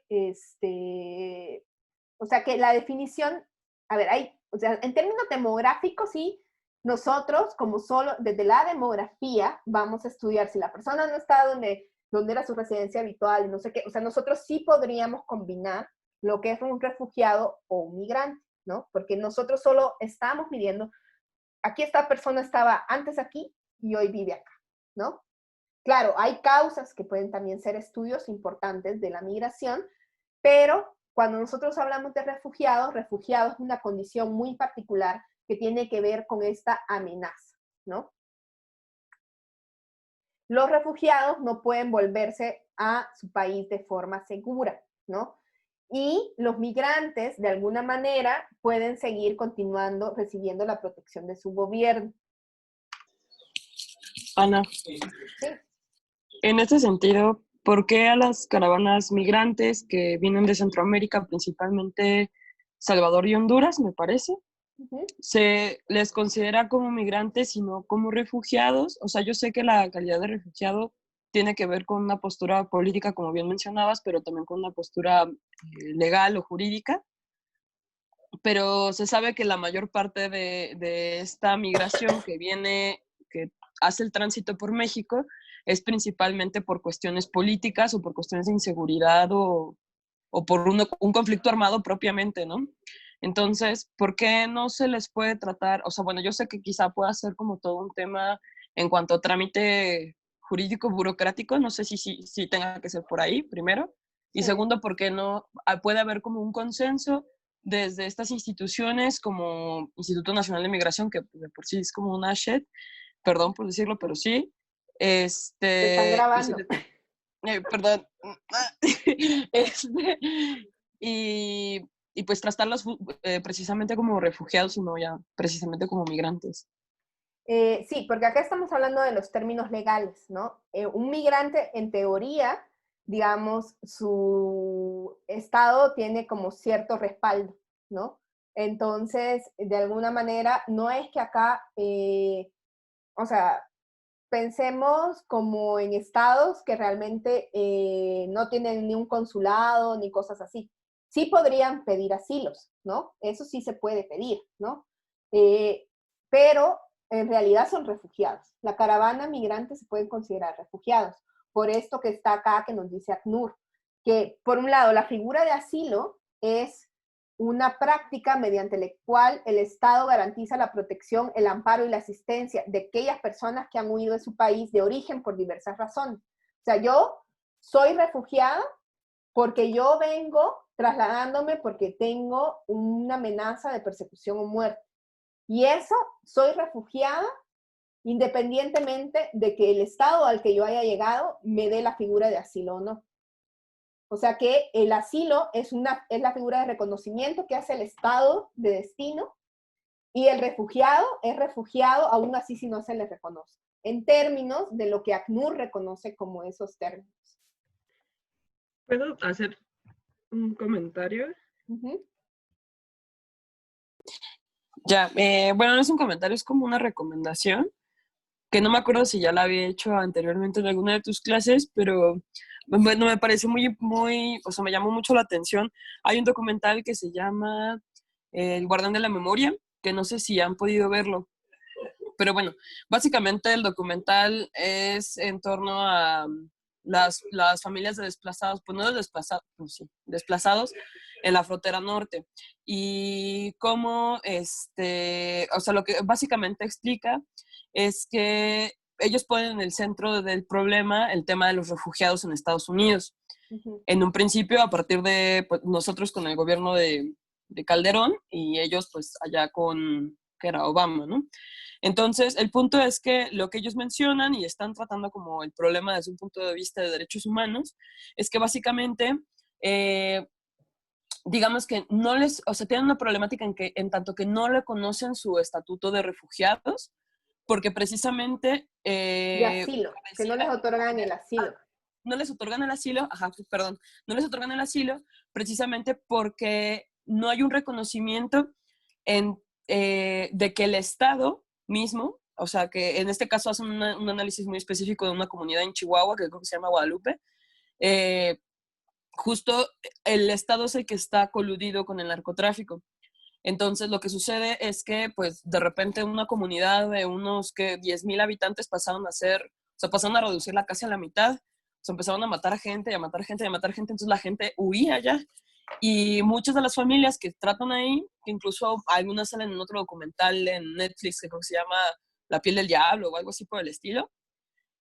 [SPEAKER 1] o sea que la definición, a ver, o sea, en términos demográficos, sí, nosotros, como solo desde la demografía, vamos a estudiar si la persona no está donde era su residencia habitual, no sé qué, o sea, nosotros sí podríamos combinar lo que es un refugiado o un migrante, ¿no? Porque nosotros solo estamos midiendo, aquí esta persona estaba antes aquí y hoy vive acá, ¿no? Claro, hay causas que pueden también ser estudios importantes de la migración, pero cuando nosotros hablamos de refugiados es una condición muy particular que tiene que ver con esta amenaza, ¿no? Los refugiados no pueden volverse a su país de forma segura, ¿no? Y los migrantes, de alguna manera, pueden seguir continuando recibiendo la protección de su gobierno.
[SPEAKER 3] Ana,
[SPEAKER 1] ¿Sí?
[SPEAKER 3] en este sentido, ¿por qué a las caravanas migrantes que vienen de Centroamérica, principalmente Salvador y Honduras, me parece,
[SPEAKER 1] Ujú.
[SPEAKER 3] se les considera como migrantes y no como refugiados. O sea, yo sé que la calidad de refugiado tiene que ver con una postura política, como bien mencionabas, pero también con una postura legal o jurídica. Pero se sabe que la mayor parte de esta migración que viene, que hace el tránsito por México, es principalmente por cuestiones políticas o por cuestiones de inseguridad o por un conflicto armado propiamente, ¿no? Entonces, ¿por qué no se les puede tratar? O sea, bueno, yo sé que quizá pueda ser como todo un tema en cuanto a trámite jurídico, burocrático, no sé si tenga que ser por ahí, primero. Y
[SPEAKER 1] Sí.
[SPEAKER 3] segundo, ¿por qué no puede haber como un consenso desde estas instituciones como Instituto Nacional de Migración, que de por sí es como una shit, perdón por decirlo, pero sí,
[SPEAKER 1] Te están
[SPEAKER 3] y se
[SPEAKER 1] grabando.
[SPEAKER 3] les perdón. Este, y, y pues tratarlos precisamente como refugiados y no ya precisamente como migrantes.
[SPEAKER 1] Sí, porque acá estamos hablando de los términos legales, ¿no? Un migrante, en teoría, digamos, su estado tiene como cierto respaldo, ¿no? Entonces, de alguna manera, no es que acá, o sea, pensemos como en estados que realmente no tienen ni un consulado ni cosas así. Sí podrían pedir asilos, ¿no? Eso sí se puede pedir, ¿no? Pero en realidad son refugiados. La caravana migrante se pueden considerar refugiados. Por esto que está acá, que nos dice ACNUR, que por un lado la figura de asilo es una práctica mediante la cual el Estado garantiza la protección, el amparo y la asistencia de aquellas personas que han huido de su país de origen por diversas razones. O sea, yo soy refugiada porque yo vengo trasladándome porque tengo una amenaza de persecución o muerte. Y eso, soy refugiada independientemente de que el Estado al que yo haya llegado me dé la figura de asilo o no. O sea que el asilo es la figura de reconocimiento que hace el Estado de destino y el refugiado es refugiado aún así si no se le reconoce, en términos de lo que ACNUR reconoce como esos términos.
[SPEAKER 3] ¿Puedo hacer un comentario?
[SPEAKER 1] Uh-huh.
[SPEAKER 3] Ya, bueno, no es un comentario, es como una recomendación, que no me acuerdo si ya la había hecho anteriormente en alguna de tus clases, pero bueno, me pareció o sea, me llamó mucho la atención. Hay un documental que se llama El Guardián de la Memoria, que no sé si han podido verlo, pero bueno, básicamente el documental es en torno a las familias de desplazados, pues no de desplazados, pues sí, desplazados en la frontera norte. Y cómo, o sea, lo que básicamente explica es que ellos ponen en el centro del problema el tema de los refugiados en Estados Unidos.
[SPEAKER 1] Uh-huh.
[SPEAKER 3] En un principio, a partir de pues, nosotros con el gobierno de Calderón y ellos pues allá con, que era Obama, ¿no? Entonces, el punto es que lo que ellos mencionan y están tratando como el problema desde un punto de vista de derechos humanos es que básicamente, digamos que no les, o sea, tienen una problemática en tanto que no reconocen su estatuto de refugiados, porque precisamente
[SPEAKER 1] De asilo, que no les otorgan el asilo.
[SPEAKER 3] no les otorgan el asilo, ajá, perdón, no les otorgan el asilo precisamente porque no hay un reconocimiento en, de que el Estado mismo, o sea, que en este caso hacen un análisis muy específico de una comunidad en Chihuahua, que creo que se llama Guadalupe, eh, justo el Estado es el que está coludido con el narcotráfico. Entonces, lo que sucede es que, pues, de repente una comunidad de unos, que 10,000 habitantes pasaron a ser, o sea, pasaron a reducirla casi a la mitad, se empezaron a matar gente, y a matar gente, y a matar gente, entonces la gente huía ya. Y muchas de las familias que tratan ahí, que incluso algunas salen en otro documental en Netflix que creo que se llama La piel del diablo o algo así por el estilo,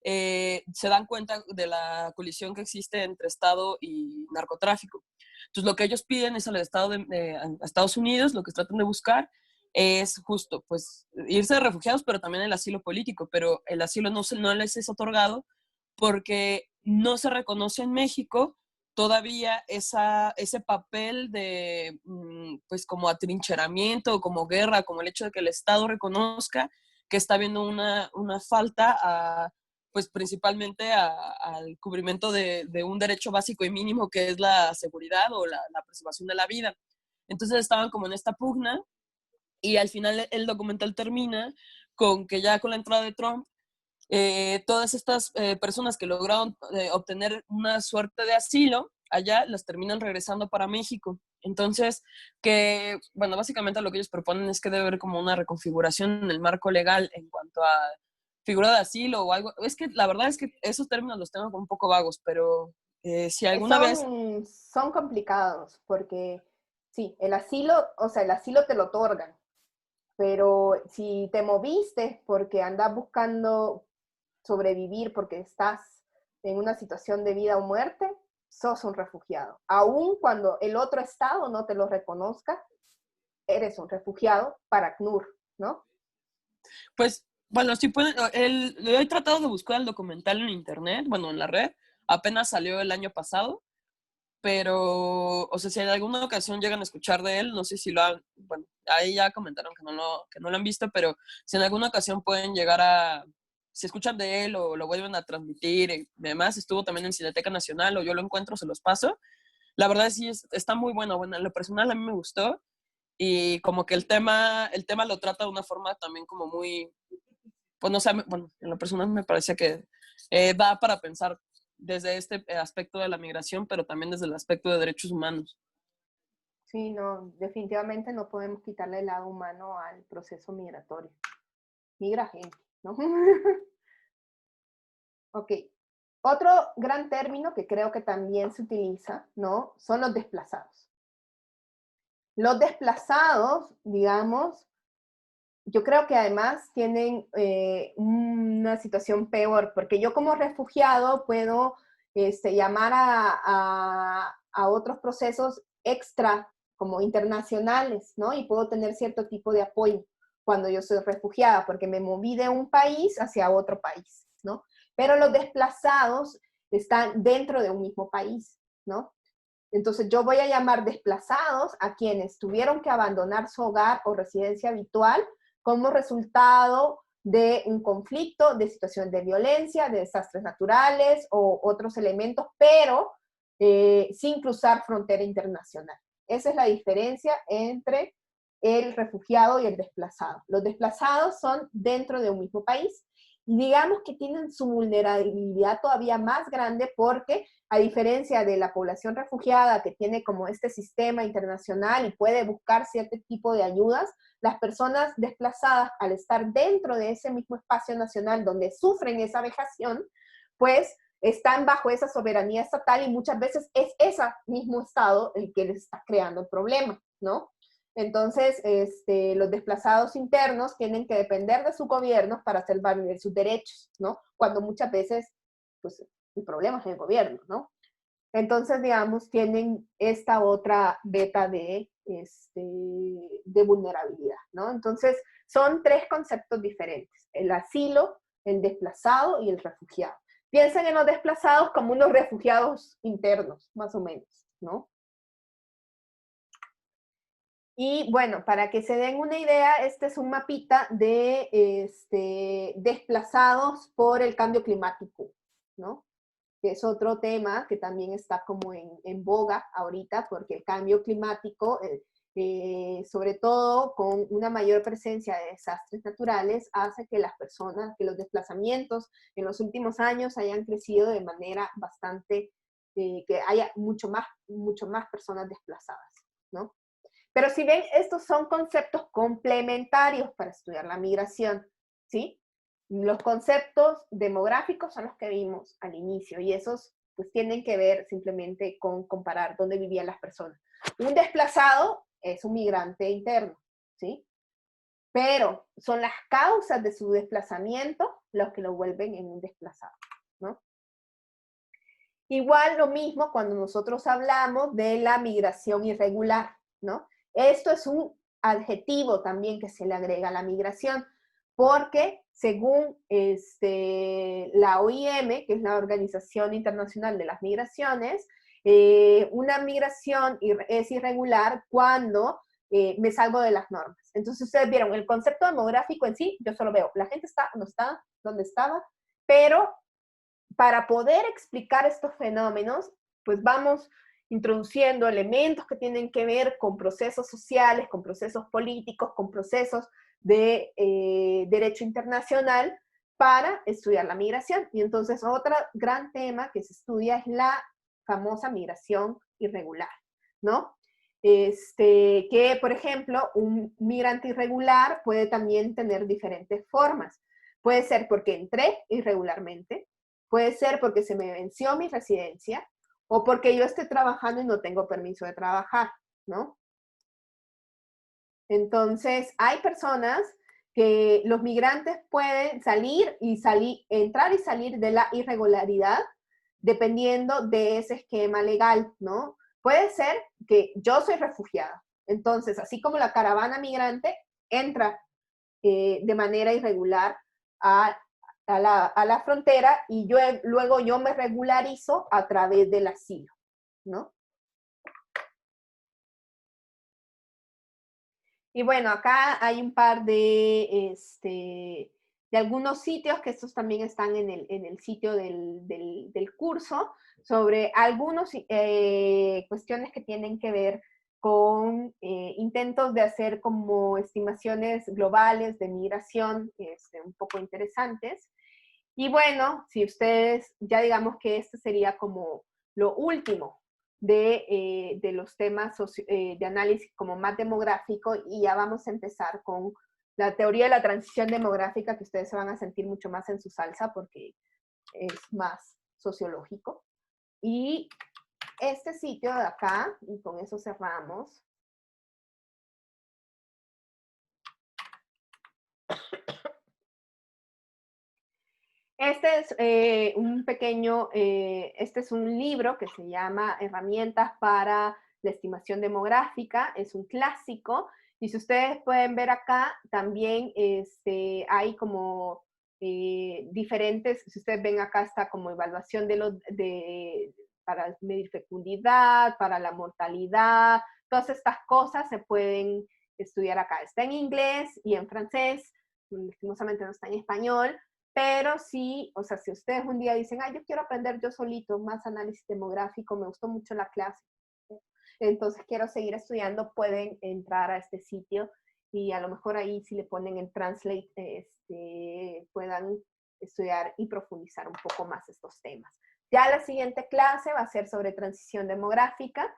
[SPEAKER 3] se dan cuenta de la colisión que existe entre Estado y narcotráfico. Entonces, lo que ellos piden es al Estado a Estados Unidos, lo que tratan de buscar es justo, pues, irse de refugiados, pero también el asilo político, pero el asilo no les es otorgado porque no se reconoce en México todavía ese papel de, pues, como atrincheramiento, como guerra, como el hecho de que el Estado reconozca que está habiendo una falta a, pues principalmente al cubrimiento de un derecho básico y mínimo que es la seguridad o la preservación de la vida. Entonces estaban como en esta pugna Y al final el documental termina con que ya con la entrada de Trump, todas estas personas que lograron obtener una suerte de asilo allá, las terminan regresando para México. Entonces, que, bueno, básicamente lo que ellos proponen es que debe haber como una reconfiguración en el marco legal en cuanto a figura de asilo o algo. Es que la verdad es que esos términos los tengo como un poco vagos, pero si alguna vez...
[SPEAKER 1] Son complicados porque sí, el asilo, o sea, el asilo te lo otorgan, pero si te moviste porque andas buscando sobrevivir porque estás en una situación de vida o muerte, sos un refugiado. Aun cuando el otro estado no te lo reconozca, eres un refugiado para ACNUR, ¿no?
[SPEAKER 3] Pues, bueno, sí pueden, he tratado de buscar el documental en internet, bueno, en la red, apenas salió el año pasado, pero, o sea, si en alguna ocasión llegan a escuchar de él, no sé si lo han, bueno, ahí ya comentaron que no lo han visto, pero si en alguna ocasión pueden llegar a, si escuchan de él o lo vuelven a transmitir, y además estuvo también en Cineteca Nacional o yo lo encuentro, se los paso. La verdad sí, está muy bueno, en lo personal a mí me gustó y como que el tema lo trata de una forma también como muy, pues no sé, bueno, en lo personal me parece que da para pensar desde este aspecto de la migración, pero también desde el aspecto de derechos humanos.
[SPEAKER 1] Sí, no, definitivamente no podemos quitarle el lado humano al proceso migratorio. Migra gente, ¿no? Ok. Otro gran término que creo que también se utiliza, ¿no? Son los desplazados. Los desplazados, digamos, yo creo que además tienen una situación peor, porque yo como refugiado puedo llamar a otros procesos extra, como internacionales, ¿no? Y puedo tener cierto tipo de apoyo cuando yo soy refugiada, porque me moví de un país hacia otro país, ¿no? Pero los desplazados están dentro de un mismo país, ¿no? Entonces yo voy a llamar desplazados a quienes tuvieron que abandonar su hogar o residencia habitual como resultado de un conflicto, de situaciones de violencia, de desastres naturales o otros elementos, pero sin cruzar frontera internacional. Esa es la diferencia entre el refugiado y el desplazado. Los desplazados son dentro de un mismo país y digamos que tienen su vulnerabilidad todavía más grande porque a diferencia de la población refugiada que tiene como este sistema internacional y puede buscar cierto tipo de ayudas, las personas desplazadas al estar dentro de ese mismo espacio nacional donde sufren esa vejación, pues están bajo esa soberanía estatal y muchas veces es ese mismo estado el que les está creando el problema, ¿no? Entonces, los desplazados internos tienen que depender de sus gobiernos para hacer valer sus derechos, ¿no? Cuando muchas veces, pues, el problema es el gobierno, ¿no? Entonces, digamos, tienen esta otra beta de vulnerabilidad, ¿no? Entonces, son tres conceptos diferentes, el asilo, el desplazado y el refugiado. Piensen en los desplazados como unos refugiados internos, más o menos, ¿no? Y bueno, para que se den una idea, este es un mapita de desplazados por el cambio climático, ¿no? Que es otro tema que también está como en boga ahorita, porque el cambio climático, sobre todo con una mayor presencia de desastres naturales, hace que las personas, que los desplazamientos en los últimos años hayan crecido de manera bastante, que haya mucho más personas desplazadas, ¿no? Pero si ven, estos son conceptos complementarios para estudiar la migración, ¿sí? Los conceptos demográficos son los que vimos al inicio y esos pues tienen que ver simplemente con comparar dónde vivían las personas. Un desplazado es un migrante interno, ¿sí? Pero son las causas de su desplazamiento los que lo vuelven en un desplazado, ¿no? Igual lo mismo cuando nosotros hablamos de la migración irregular, ¿no? Esto es un adjetivo también que se le agrega a la migración, porque según la OIM, que es la Organización Internacional de las Migraciones, una migración es irregular cuando me salgo de las normas. Entonces ustedes vieron, el concepto demográfico en sí, yo solo veo, la gente no está donde estaba, pero para poder explicar estos fenómenos, pues vamos introduciendo elementos que tienen que ver con procesos sociales, con procesos políticos, con procesos de derecho internacional para estudiar la migración. Y entonces otro gran tema que se estudia es la famosa migración irregular, ¿no? Que, por ejemplo, un migrante irregular puede también tener diferentes formas. Puede ser porque entré irregularmente, puede ser porque se me venció mi residencia, o porque yo esté trabajando y no tengo permiso de trabajar, ¿no? Entonces, hay personas que los migrantes pueden entrar y salir de la irregularidad dependiendo de ese esquema legal, ¿no? Puede ser que yo soy refugiada, entonces, así como la caravana migrante entra de manera irregular a la frontera y luego yo me regularizo a través del asilo, ¿no? Y bueno, acá hay un par de algunos sitios, que estos también están en el sitio del curso, sobre algunas cuestiones que tienen que ver con intentos de hacer como estimaciones globales de migración, un poco interesantes. Y bueno, si ustedes, ya digamos que este sería como lo último de los temas de análisis como más demográfico, y ya vamos a empezar con la teoría de la transición demográfica, que ustedes se van a sentir mucho más en su salsa porque es más sociológico. Y este sitio de acá, y con eso cerramos. Este es este es un libro que se llama Herramientas para la estimación demográfica, es un clásico, y si ustedes pueden ver acá, también hay como diferentes, si ustedes ven acá está como evaluación para medir fecundidad, para la mortalidad, todas estas cosas se pueden estudiar acá. Está en inglés y en francés, lastimosamente no está en español, pero sí, o sea, si ustedes un día dicen, yo quiero aprender yo solito más análisis demográfico, me gustó mucho la clase, entonces quiero seguir estudiando, pueden entrar a este sitio y a lo mejor ahí si le ponen en Translate, puedan estudiar y profundizar un poco más estos temas. Ya la siguiente clase va a ser sobre transición demográfica,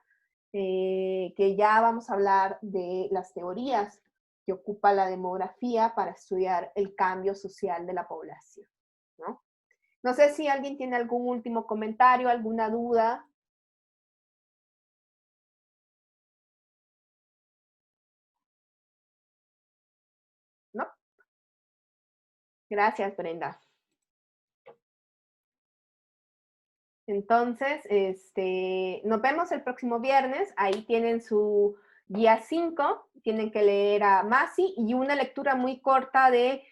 [SPEAKER 1] que ya vamos a hablar de las teorías que ocupa la demografía para estudiar el cambio social de la población, ¿no? No sé si alguien tiene algún último comentario, alguna duda. ¿No? Gracias, Brenda. Entonces, nos vemos el próximo viernes. Ahí tienen su guía 5, tienen que leer a Masi, y una lectura muy corta de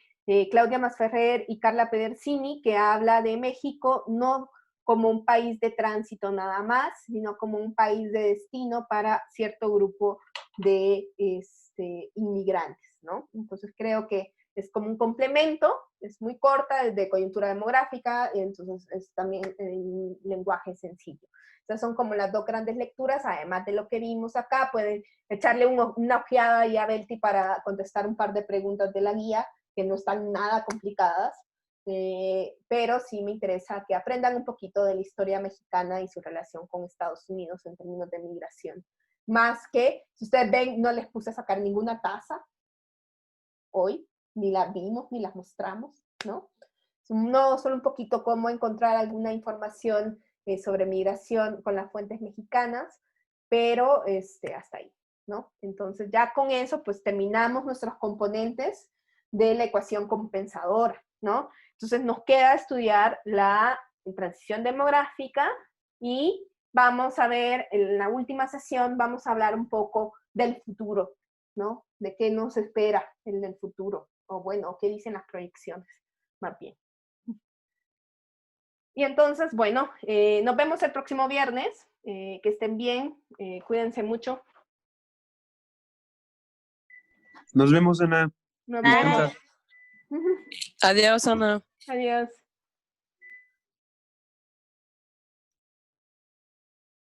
[SPEAKER 1] Claudia Masferrer y Carla Pedersini, que habla de México no como un país de tránsito nada más, sino como un país de destino para cierto grupo de inmigrantes, ¿no? Entonces creo que es como un complemento, es muy corta, es de coyuntura demográfica, y entonces es también en lenguaje sencillo. Estas son como las dos grandes lecturas, además de lo que vimos acá, pueden echarle una ojeada ahí a Belti para contestar un par de preguntas de la guía, que no están nada complicadas, pero sí me interesa que aprendan un poquito de la historia mexicana y su relación con Estados Unidos en términos de migración. Más que, si ustedes ven, no les puse a sacar ninguna taza hoy, ni las vimos, ni las mostramos, ¿no? No, solo un poquito cómo encontrar alguna información sobre migración con las fuentes mexicanas, pero hasta ahí, ¿no? Entonces ya con eso, pues terminamos nuestros componentes de la ecuación compensadora, ¿no? Entonces nos queda estudiar la transición demográfica y vamos a ver, en la última sesión, vamos a hablar un poco del futuro, ¿no? De qué nos espera en el futuro, o bueno, qué dicen las proyecciones, más bien. Y entonces, bueno, nos vemos el próximo viernes, que estén bien, cuídense mucho.
[SPEAKER 4] Nos vemos, Ana.
[SPEAKER 1] Nos
[SPEAKER 4] Descansa.
[SPEAKER 1] vemos.
[SPEAKER 3] Adiós, Ana.
[SPEAKER 1] Adiós.